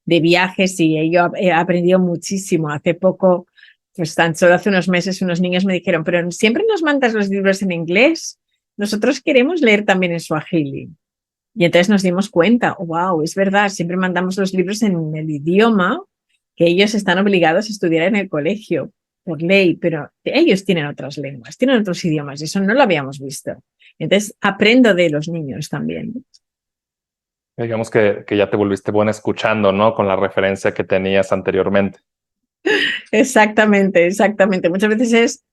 de viajes, y yo he aprendido muchísimo. Hace poco, pues tan solo hace unos meses, unos niños me dijeron, pero siempre nos mandas los libros en inglés. Nosotros queremos leer también en Swahili. Y entonces nos dimos cuenta, wow, es verdad, siempre mandamos los libros en el idioma que ellos están obligados a estudiar en el colegio por ley, pero ellos tienen otras lenguas, tienen otros idiomas, y eso no lo habíamos visto. Entonces aprendo de los niños también. Digamos que ya te volviste buena escuchando, ¿no? Con la referencia que tenías anteriormente. Exactamente, exactamente. Muchas veces es,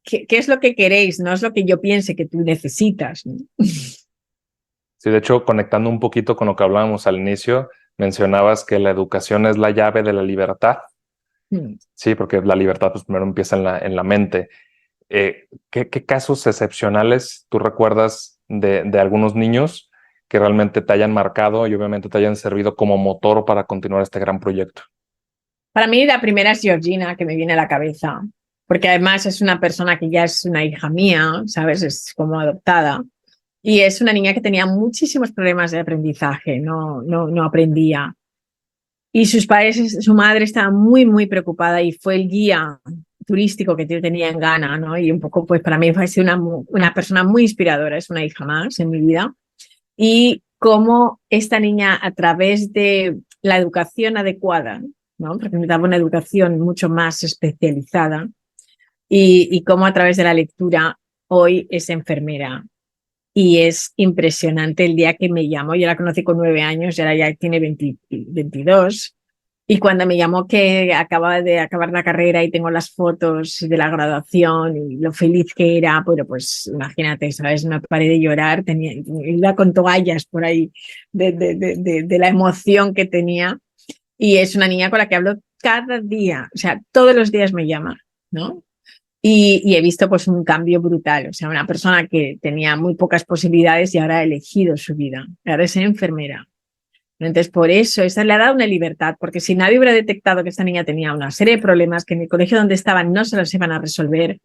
¿qué es lo que queréis? No es lo que yo piense que tú necesitas, ¿no? Sí, de hecho, conectando un poquito con lo que hablábamos al inicio, mencionabas que la educación es la llave de la libertad. Sí, porque la libertad pues, primero empieza en la mente. ¿Qué casos excepcionales tú recuerdas de algunos niños que realmente te hayan marcado y obviamente te hayan servido como motor para continuar este gran proyecto? Para mí la primera es Georgina, que me viene a la cabeza, porque además es una persona que ya es una hija mía, ¿sabes? Es como adoptada. Y es una niña que tenía muchísimos problemas de aprendizaje, no aprendía. Y sus padres, su madre estaba muy, muy preocupada y fue el guía turístico que yo tenía en Ghana, ¿no? Y un poco, pues para mí fue una persona muy inspiradora, es una hija más en mi vida. Y cómo esta niña, a través de la educación adecuada, ¿no? Porque necesitaba una educación mucho más especializada, y cómo a través de la lectura hoy es enfermera. Y es impresionante el día que me llamó. Yo la conocí con 9 años y ahora ya tiene 22. Y cuando me llamó que acababa de acabar la carrera y tengo las fotos de la graduación y lo feliz que era, pero pues imagínate, ¿sabes? Me paré de llorar, iba con toallas por ahí de la emoción que tenía. Y es una niña con la que hablo cada día, o sea, todos los días me llama, ¿no? Y he visto pues un cambio brutal, o sea, una persona que tenía muy pocas posibilidades y ahora ha elegido su vida, ahora es enfermera. Entonces, por eso, esa le ha dado una libertad, porque si nadie hubiera detectado que esta niña tenía una serie de problemas, que en el colegio donde estaba no se los iban a resolver,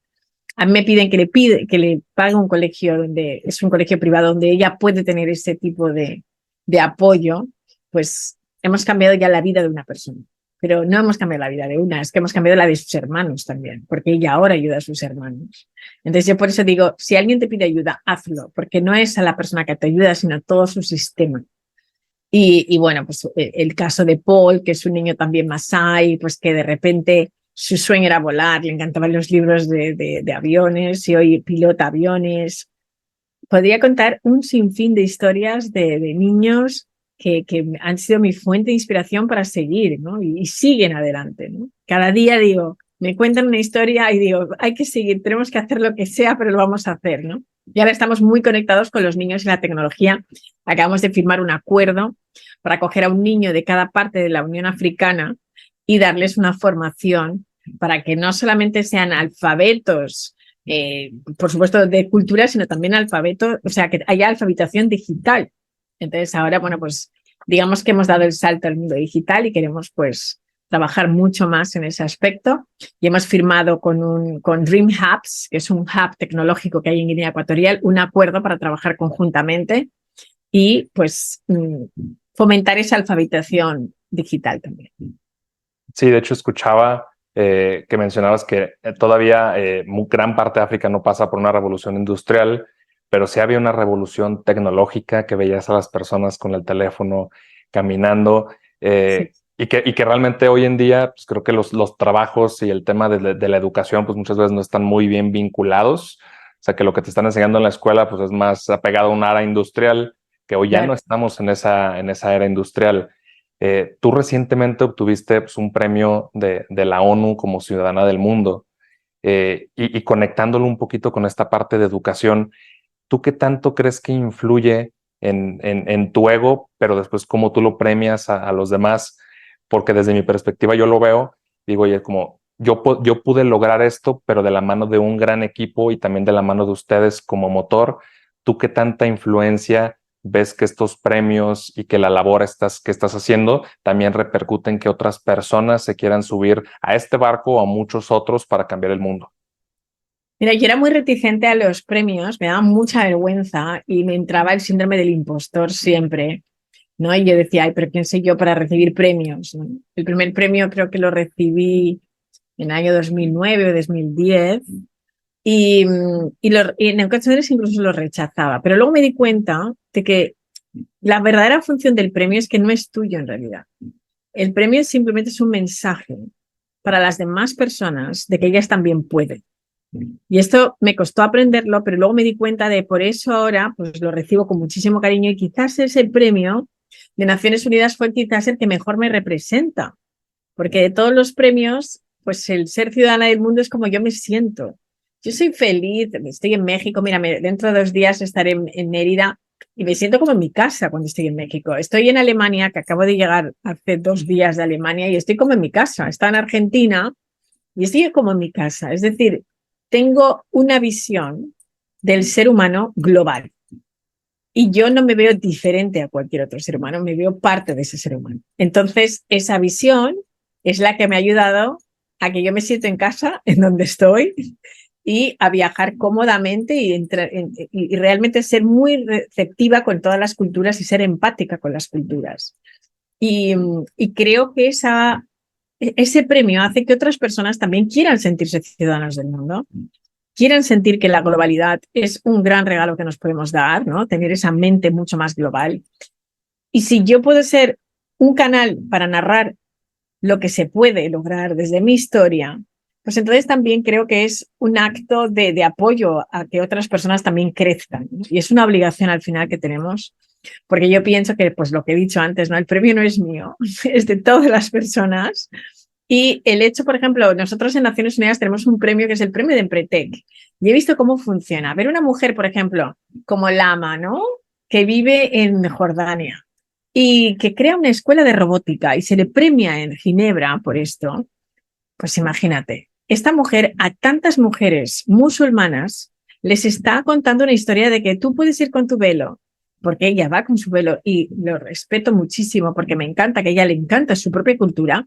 a mí me piden que le pague un colegio donde es un colegio privado donde ella puede tener ese tipo de apoyo, pues hemos cambiado ya la vida de una persona. Pero no hemos cambiado la vida de una, es que hemos cambiado la de sus hermanos también, porque ella ahora ayuda a sus hermanos. Entonces yo por eso digo, si alguien te pide ayuda, hazlo, porque no es a la persona que te ayuda, sino a todo su sistema. Y bueno, pues el caso de Paul, que es un niño también masái, pues que de repente su sueño era volar, le encantaban los libros de aviones y hoy pilota aviones. Podría contar un sinfín de historias de niños que han sido mi fuente de inspiración para seguir, ¿no? Y siguen adelante, ¿no? Cada día digo, me cuentan una historia y digo, hay que seguir, tenemos que hacer lo que sea, pero lo vamos a hacer, ¿no? Y ahora estamos muy conectados con los niños y la tecnología. Acabamos de firmar un acuerdo para coger a un niño de cada parte de la Unión Africana y darles una formación para que no solamente sean alfabetos, por supuesto de cultura, sino también alfabeto, o sea, que haya alfabetización digital. Entonces ahora, bueno, pues digamos que hemos dado el salto al mundo digital y queremos pues trabajar mucho más en ese aspecto. Y hemos firmado con Dream Hubs, que es un hub tecnológico que hay en Guinea Ecuatorial, un acuerdo para trabajar conjuntamente y pues fomentar esa alfabetización digital también. Sí, de hecho escuchaba que mencionabas que todavía gran parte de África no pasa por una revolución industrial, pero sí había una revolución tecnológica, que veías a las personas con el teléfono caminando, Sí. y que realmente hoy en día pues creo que los trabajos y el tema de la educación pues muchas veces no están muy bien vinculados. O sea, que lo que te están enseñando en la escuela pues es más apegado a una era industrial, que hoy ya no estamos en esa era industrial. Tú recientemente obtuviste pues, un premio de la ONU como ciudadana del mundo, y conectándolo un poquito con esta parte de educación, ¿tú qué tanto crees que influye en tu ego, pero después cómo tú lo premias a los demás? Porque desde mi perspectiva yo lo veo, digo, oye, como yo pude lograr esto, pero de la mano de un gran equipo y también de la mano de ustedes como motor. ¿Tú qué tanta influencia ves que estos premios y que la labor que estás haciendo también repercuten que otras personas se quieran subir a este barco o a muchos otros para cambiar el mundo? Mira, yo era muy reticente a los premios, me daba mucha vergüenza y me entraba el síndrome del impostor siempre, ¿no? Y yo decía, ay, pero ¿quién soy yo para recibir premios? ¿No? El primer premio creo que lo recibí en el año 2009 o 2010 y en ocasiones incluso lo rechazaba, pero luego me di cuenta de que la verdadera función del premio es que no es tuyo en realidad. El premio simplemente es un mensaje para las demás personas de que ellas también pueden. Y esto me costó aprenderlo, pero luego me di cuenta de por eso ahora pues lo recibo con muchísimo cariño y quizás ese premio de Naciones Unidas fue quizás el que mejor me representa, porque de todos los premios, pues el ser ciudadana del mundo es como yo me siento. Yo soy feliz, estoy en México, mira, dentro de 2 días estaré en Mérida y me siento como en mi casa cuando estoy en México. Estoy en Alemania, que acabo de llegar hace 2 días de Alemania y estoy como en mi casa. Estoy en Argentina y estoy como en mi casa. Es decir, tengo una visión del ser humano global y yo no me veo diferente a cualquier otro ser humano, me veo parte de ese ser humano. Entonces, esa visión es la que me ha ayudado a que yo me siento en casa, en donde estoy, y a viajar cómodamente y realmente ser muy receptiva con todas las culturas y ser empática con las culturas. Y creo que ese premio hace que otras personas también quieran sentirse ciudadanos del mundo, quieran sentir que la globalidad es un gran regalo que nos podemos dar, ¿no? Tener esa mente mucho más global. Y si yo puedo ser un canal para narrar lo que se puede lograr desde mi historia, pues entonces también creo que es un acto de apoyo a que otras personas también crezcan, ¿no? Y es una obligación al final que tenemos, porque yo pienso que, pues lo que he dicho antes, ¿no? El premio no es mío, es de todas las personas. Y el hecho, por ejemplo, nosotros en Naciones Unidas tenemos un premio que es el premio de Empretec. Y he visto cómo funciona. Ver una mujer, por ejemplo, como Lama, ¿no? Que vive en Jordania y que crea una escuela de robótica y se le premia en Ginebra por esto, pues imagínate, esta mujer a tantas mujeres musulmanas les está contando una historia de que tú puedes ir con tu velo, porque ella va con su velo y lo respeto muchísimo porque me encanta, que a ella le encanta su propia cultura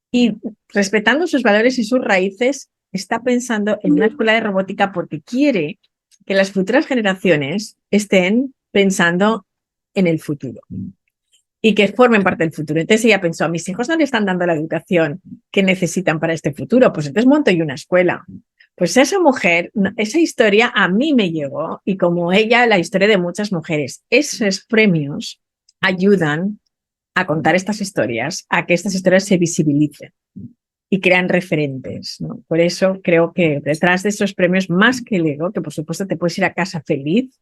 y respetando sus valores y sus raíces, está pensando en una escuela de robótica porque quiere que las futuras generaciones estén pensando en el futuro y que formen parte del futuro. Entonces ella pensó, a mis hijos no le están dando la educación que necesitan para este futuro, pues entonces monto yo una escuela. Pues esa mujer, esa historia a mí me llegó y como ella, la historia de muchas mujeres. Esos premios ayudan a contar estas historias, a que estas historias se visibilicen y crean referentes, ¿no? Por eso creo que detrás de esos premios, más que el ego, que por supuesto te puedes ir a casa feliz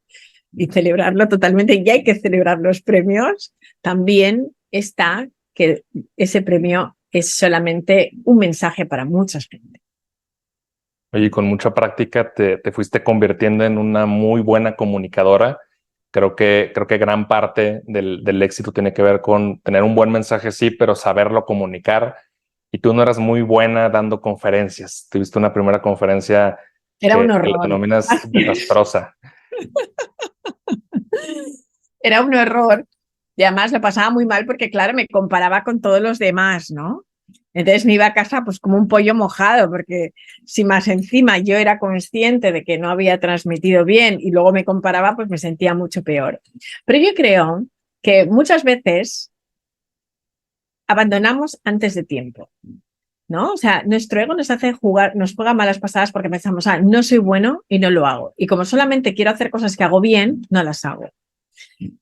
y celebrarlo totalmente, y hay que celebrar los premios, también está que ese premio es solamente un mensaje para mucha gente. Oye, con mucha práctica te fuiste convirtiendo en una muy buena comunicadora. Creo que gran parte del éxito tiene que ver con tener un buen mensaje, sí, pero saberlo comunicar. Y tú no eras muy buena dando conferencias. Tuviste una primera conferencia Era un que la horror. denominas desastrosa. Era un horror. Y además lo pasaba muy mal porque, claro, me comparaba con todos los demás, ¿no? Entonces me iba a casa pues como un pollo mojado, porque si más encima yo era consciente de que no había transmitido bien y luego me comparaba, pues me sentía mucho peor. Pero yo creo que muchas veces abandonamos antes de tiempo, ¿no? O sea, nuestro ego nos hace jugar, nos juega malas pasadas porque pensamos, no soy bueno y no lo hago. Y como solamente quiero hacer cosas que hago bien, no las hago.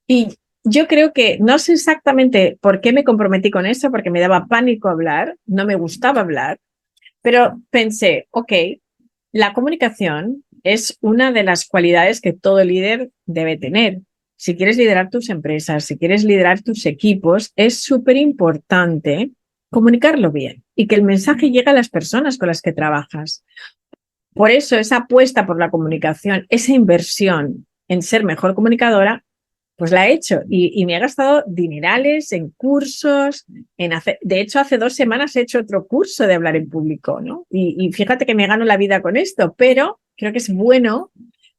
Y yo creo que no sé exactamente por qué me comprometí con eso, porque me daba pánico hablar, no me gustaba hablar, pero pensé, ok, la comunicación es una de las cualidades que todo líder debe tener. Si quieres liderar tus empresas, si quieres liderar tus equipos, es súper importante comunicarlo bien y que el mensaje llegue a las personas con las que trabajas. Por eso esa apuesta por la comunicación, esa inversión en ser mejor comunicadora, pues la he hecho y me he gastado dinerales en cursos, de hecho hace 2 semanas he hecho otro curso de hablar en público, ¿no? Y fíjate que me gano la vida con esto, pero creo que es bueno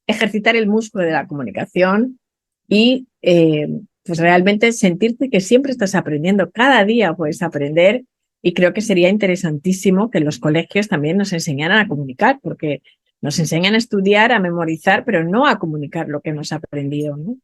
ejercitar el músculo de la comunicación y pues realmente sentirte que siempre estás aprendiendo, cada día puedes aprender y creo que sería interesantísimo que los colegios también nos enseñaran a comunicar, porque nos enseñan a estudiar, a memorizar, pero no a comunicar lo que hemos aprendido, ¿no?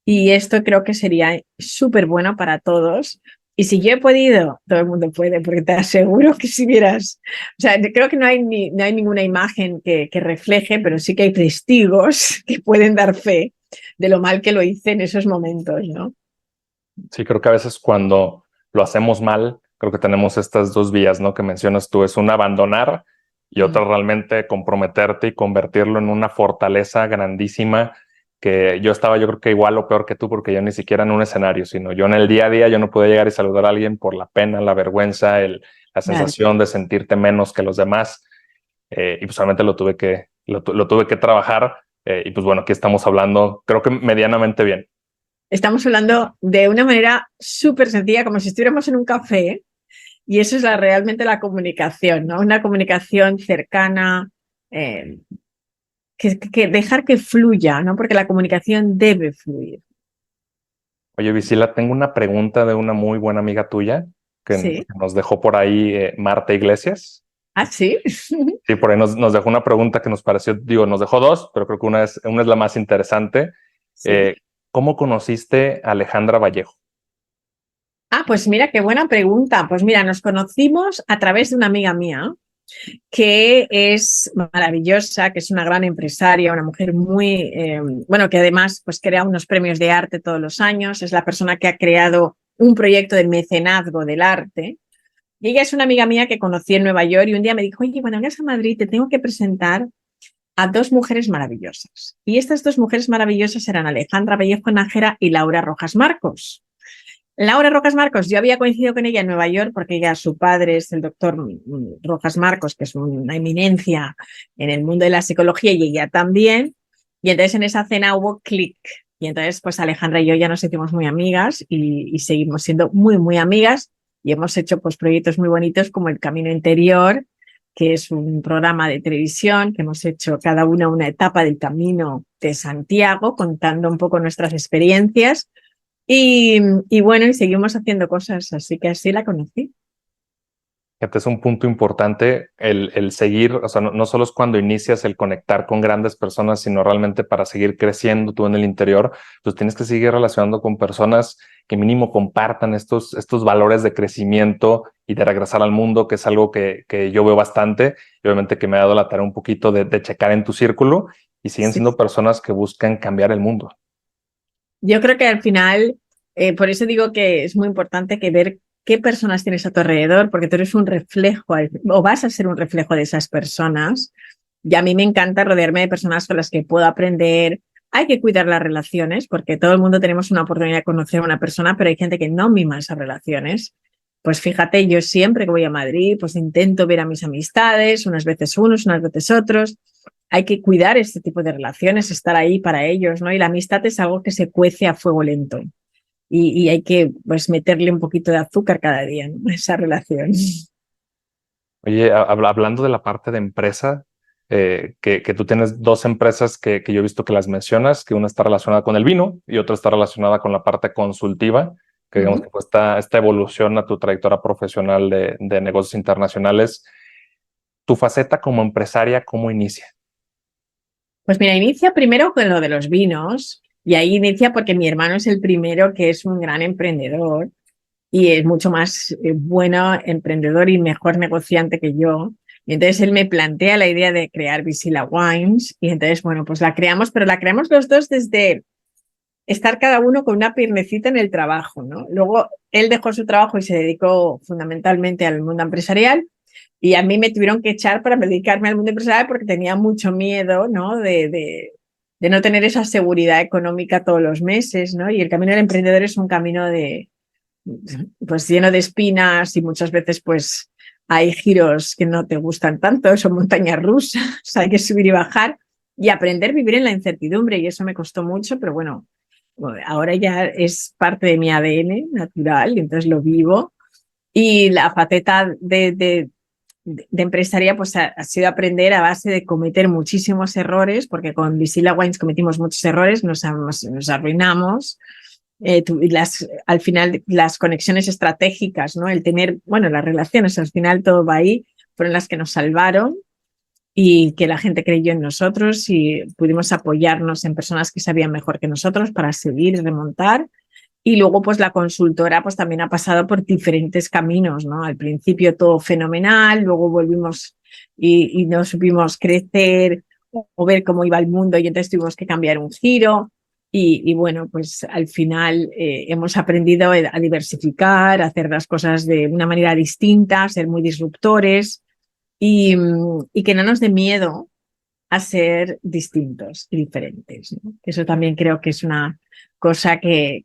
Y esto creo que sería súper bueno para todos. Y si yo he podido, todo el mundo puede, porque te aseguro que si vieras, o sea, creo que no hay ninguna imagen que refleje, pero sí que hay testigos que pueden dar fe de lo mal que lo hice en esos momentos, ¿no? Sí, creo que a veces cuando lo hacemos mal, creo que tenemos estas dos vías, ¿no? Que mencionas tú, es una abandonar y otra realmente comprometerte y convertirlo en una fortaleza grandísima que yo estaba, yo creo que igual o peor que tú, porque yo ni siquiera en un escenario, sino yo en el día a día, yo no podía llegar y saludar a alguien por la pena, la vergüenza, la sensación de sentirte menos que los demás. Y pues solamente lo tuve que trabajar. Y pues bueno, aquí estamos hablando, creo que medianamente bien. Estamos hablando de una manera súper sencilla, como si estuviéramos en un café, y eso es realmente la comunicación, ¿no? Una comunicación cercana, que dejar que fluya, ¿no? Porque la comunicación debe fluir. Oye, Visila, tengo una pregunta de una muy buena amiga tuya que Sí. nos dejó por ahí Marta Iglesias. Ah, sí. Sí, por ahí nos dejó una pregunta que nos pareció, digo, nos dejó dos, pero creo que una es la más interesante. Sí. ¿Cómo conociste a Alejandra Vallejo? Ah, pues mira, qué buena pregunta. Pues mira, nos conocimos a través de una amiga mía que es maravillosa, que es una gran empresaria, una mujer muy, bueno, que además pues crea unos premios de arte todos los años, es la persona que ha creado un proyecto de mecenazgo del arte. Y ella es una amiga mía que conocí en Nueva York y un día me dijo, oye, cuando vengas a Madrid te tengo que presentar a dos mujeres maravillosas. Y estas dos mujeres maravillosas eran Alejandra Vallejo Nájera y Laura Rojas Marcos. Laura Rojas Marcos, yo había coincidido con ella en Nueva York porque ella, su padre es el doctor Rojas Marcos, que es una eminencia en el mundo de la psicología y ella también. Y entonces en esa cena hubo clic. Y entonces pues Alejandra y yo ya nos hicimos muy amigas y seguimos siendo muy, muy amigas y hemos hecho pues proyectos muy bonitos como El Camino Interior, que es un programa de televisión que hemos hecho cada una etapa del Camino de Santiago, contando un poco nuestras experiencias. Y bueno, y seguimos haciendo cosas, así que así la conocí. Este es un punto importante, el seguir, o sea, no solo es cuando inicias el conectar con grandes personas, sino realmente para seguir creciendo tú en el interior, pues tienes que seguir relacionando con personas que mínimo compartan estos valores de crecimiento y de regresar al mundo, que es algo que yo veo bastante, y obviamente que me ha dado la tarea un poquito de checar en tu círculo, y siguen Sí. siendo personas que buscan cambiar el mundo. Yo creo que al final, por eso digo que es muy importante que ver qué personas tienes a tu alrededor, porque tú eres un reflejo o vas a ser un reflejo de esas personas. Y a mí me encanta rodearme de personas con las que puedo aprender. Hay que cuidar las relaciones, porque todo el mundo tenemos una oportunidad de conocer a una persona, pero hay gente que no mima esas relaciones. Pues fíjate, yo siempre que voy a Madrid, pues intento ver a mis amistades, unas veces unos, unas veces otros. Hay que cuidar este tipo de relaciones, estar ahí para ellos, ¿no? Y la amistad es algo que se cuece a fuego lento y hay que pues meterle un poquito de azúcar cada día, ¿no? A esa relación. Oye, hablando de la parte de empresa, que tú tienes dos empresas que yo he visto que las mencionas, que una está relacionada con el vino y otra está relacionada con la parte consultiva, que digamos que fue esta evolución a tu trayectoria profesional de negocios internacionales. Tu faceta como empresaria, ¿cómo inicia? Pues mira, inicia primero con lo de los vinos y ahí inicia porque mi hermano es el primero que es un gran emprendedor y es mucho más bueno emprendedor y mejor negociante que yo. Y entonces él me plantea la idea de crear Visila Wines y entonces, bueno, pues la creamos, pero la creamos los dos desde estar cada uno con una piernecita en el trabajo, ¿no? Luego él dejó su trabajo y se dedicó fundamentalmente al mundo empresarial y a mí me tuvieron que echar para dedicarme al mundo empresarial porque tenía mucho miedo, ¿no? De no tener esa seguridad económica todos los meses, ¿no? Y el camino del emprendedor es un camino pues lleno de espinas y muchas veces pues hay giros que no te gustan tanto, son montañas rusas, hay que subir y bajar y aprender a vivir en la incertidumbre y eso me costó mucho, pero bueno, ahora ya es parte de mi ADN natural y entonces lo vivo. Y la faceta de empresaria pues ha sido aprender a base de cometer muchísimos errores, porque con Visila Wines cometimos muchos errores, nos arruinamos. Al final las conexiones estratégicas, ¿no? El tener, bueno, las relaciones, al final todo va ahí, fueron las que nos salvaron y que la gente creyó en nosotros y pudimos apoyarnos en personas que sabían mejor que nosotros para seguir y remontar. Y luego, pues la consultora pues también ha pasado por diferentes caminos, ¿no? Al principio todo fenomenal, luego volvimos y no supimos crecer o ver cómo iba el mundo y entonces tuvimos que cambiar un giro. Y bueno, pues al final hemos aprendido a diversificar, a hacer las cosas de una manera distinta, a ser muy disruptores y que no nos dé miedo a ser distintos y diferentes, ¿no? Eso también creo que es una cosa que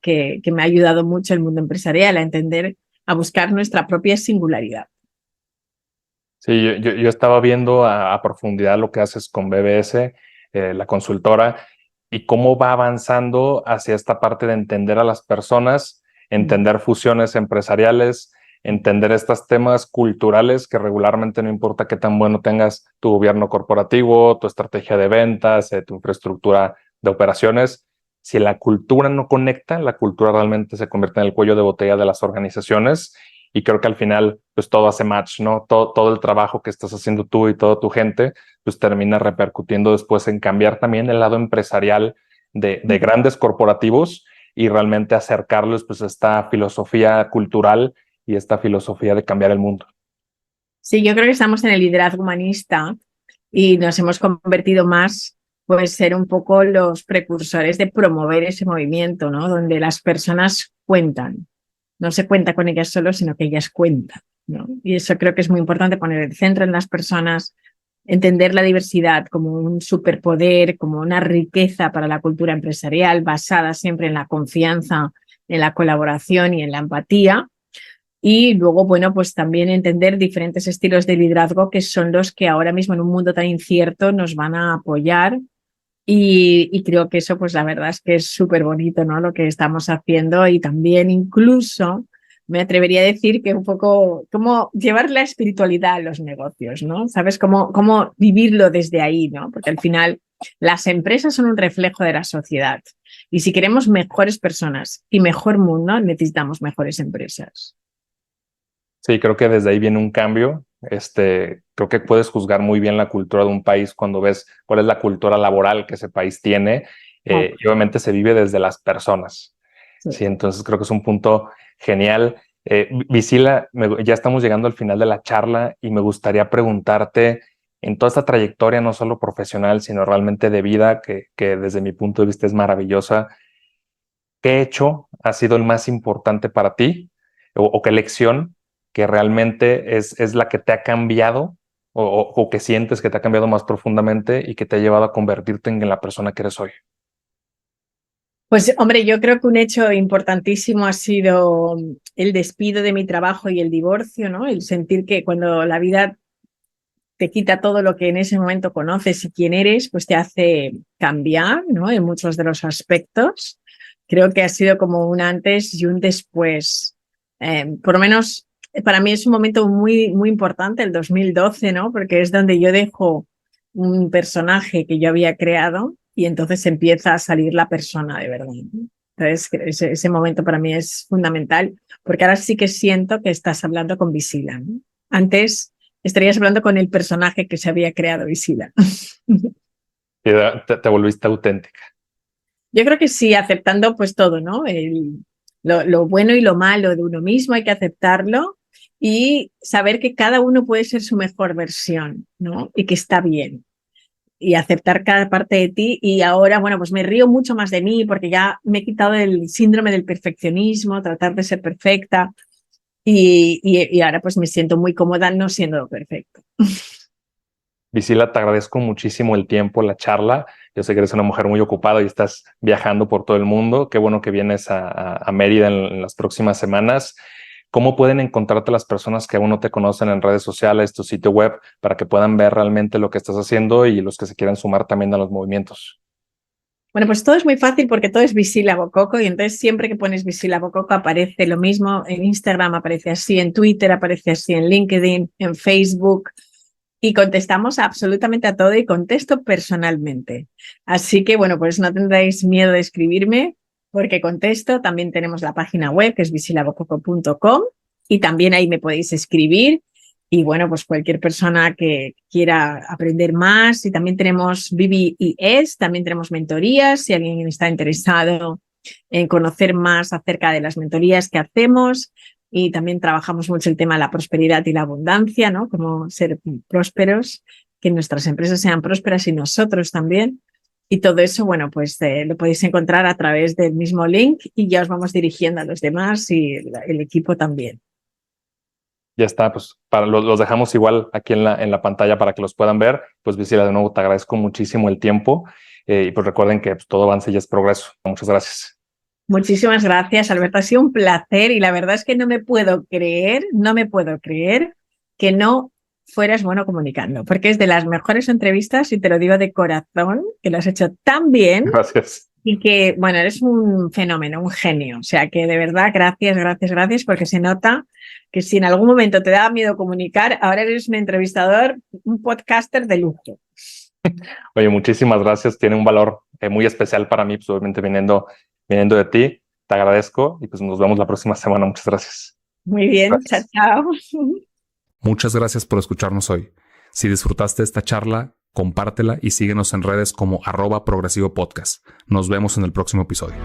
me ha ayudado mucho el mundo empresarial a entender, a buscar nuestra propia singularidad. Sí, yo estaba viendo a profundidad lo que haces con BBS, la consultora, y cómo va avanzando hacia esta parte de entender a las personas, entender fusiones empresariales, entender estos temas culturales que regularmente no importa qué tan bueno tengas tu gobierno corporativo, tu estrategia de ventas, tu infraestructura de operaciones. Si la cultura no conecta, la cultura realmente se convierte en el cuello de botella de las organizaciones y creo que al final pues todo hace match, ¿no? Todo el trabajo que estás haciendo tú y toda tu gente pues termina repercutiendo después en cambiar también el lado empresarial de grandes corporativos y realmente acercarles pues esta filosofía cultural y esta filosofía de cambiar el mundo. Sí, yo creo que estamos en el liderazgo humanista y nos hemos convertido más, pues, ser un poco los precursores de promover ese movimiento, ¿no? Donde las personas cuentan. No se cuenta con ellas solo, sino que ellas cuentan, ¿no? Y eso creo que es muy importante, poner el centro en las personas, entender la diversidad como un superpoder, como una riqueza para la cultura empresarial, basada siempre en la confianza, en la colaboración y en la empatía. Y luego, bueno, pues también entender diferentes estilos de liderazgo que son los que ahora mismo en un mundo tan incierto nos van a apoyar. Y creo que eso, pues la verdad es que es súper bonito, ¿no? Lo que estamos haciendo y también incluso me atrevería a decir que un poco cómo llevar la espiritualidad a los negocios, ¿no? ¿Sabes? Cómo vivirlo desde ahí, ¿no? Porque al final las empresas son un reflejo de la sociedad y si queremos mejores personas y mejor mundo, necesitamos mejores empresas. Sí, creo que desde ahí viene un cambio. Creo que puedes juzgar muy bien la cultura de un país cuando ves cuál es la cultura laboral que ese país tiene y obviamente se vive desde las personas. Sí, entonces creo que es un punto genial. Visila, ya estamos llegando al final de la charla y me gustaría preguntarte en toda esta trayectoria, no solo profesional, sino realmente de vida, que desde mi punto de vista es maravillosa. ¿Qué hecho ha sido el más importante para ti o qué lección que realmente es la que te ha cambiado o que sientes que te ha cambiado más profundamente y que te ha llevado a convertirte en la persona que eres hoy? Pues hombre, yo creo que un hecho importantísimo ha sido el despido de mi trabajo y el divorcio, ¿no? El sentir que cuando la vida te quita todo lo que en ese momento conoces y quién eres, pues te hace cambiar, ¿no? En muchos de los aspectos. Creo que ha sido como un antes y un después. Por lo menos para mí es un momento muy, muy importante, el 2012, ¿no? Porque es donde yo dejo un personaje que yo había creado y entonces empieza a salir la persona de verdad, ¿no? Entonces, ese momento para mí es fundamental, porque ahora sí que siento que estás hablando con Visila, ¿no? Antes estarías hablando con el personaje que se había creado Visila. Y te volviste auténtica. Yo creo que sí, aceptando pues todo, ¿no? Lo bueno y lo malo de uno mismo, hay que aceptarlo y saber que cada uno puede ser su mejor versión, ¿no? Y que está bien. Y aceptar cada parte de ti. Y ahora, bueno, pues me río mucho más de mí porque ya me he quitado el síndrome del perfeccionismo, tratar de ser perfecta. Y ahora pues me siento muy cómoda no siendo perfecta. Visila, te agradezco muchísimo el tiempo, la charla. Yo sé que eres una mujer muy ocupada y estás viajando por todo el mundo. Qué bueno que vienes a Mérida en las próximas semanas. ¿Cómo pueden encontrarte las personas que aún no te conocen en redes sociales, tu sitio web, para que puedan ver realmente lo que estás haciendo y los que se quieran sumar también a los movimientos? Bueno, pues todo es muy fácil porque todo es Visila Bococo y entonces siempre que pones Visila Bococo aparece lo mismo. En Instagram aparece así, en Twitter aparece así, en LinkedIn, en Facebook. Y contestamos absolutamente a todo y contesto personalmente. Así que, bueno, pues no tendréis miedo de escribirme porque contesto. También tenemos la página web que es visilabococo.com y también ahí me podéis escribir. Y bueno, pues cualquier persona que quiera aprender más. Y también tenemos BBES, también tenemos mentorías. Si alguien está interesado en conocer más acerca de las mentorías que hacemos. Y también trabajamos mucho el tema de la prosperidad y la abundancia, ¿no? Cómo ser prósperos, que nuestras empresas sean prósperas y nosotros también. Y todo eso, bueno, pues lo podéis encontrar a través del mismo link y ya os vamos dirigiendo a los demás y el equipo también. Ya está, pues los dejamos igual aquí en la pantalla para que los puedan ver. Pues Visila, de nuevo te agradezco muchísimo el tiempo y pues recuerden que pues, todo avance y es progreso. Muchas gracias. Muchísimas gracias, Alberto. Ha sido un placer y la verdad es que no me puedo creer que no fueras bueno comunicando, porque es de las mejores entrevistas y te lo digo de corazón, que lo has hecho tan bien. Gracias. Y que, bueno, eres un fenómeno, un genio. O sea que de verdad, gracias, porque se nota que si en algún momento te daba miedo comunicar, ahora eres un entrevistador, un podcaster de lujo. Oye, muchísimas gracias. Tiene un valor muy especial para mí, pues obviamente viniendo de ti. Te agradezco y pues nos vemos la próxima semana. Muchas gracias. Muy bien, Gracias. chao. Muchas gracias por escucharnos hoy. Si disfrutaste esta charla, compártela y síguenos en redes como @progresivopodcast. Nos vemos en el próximo episodio.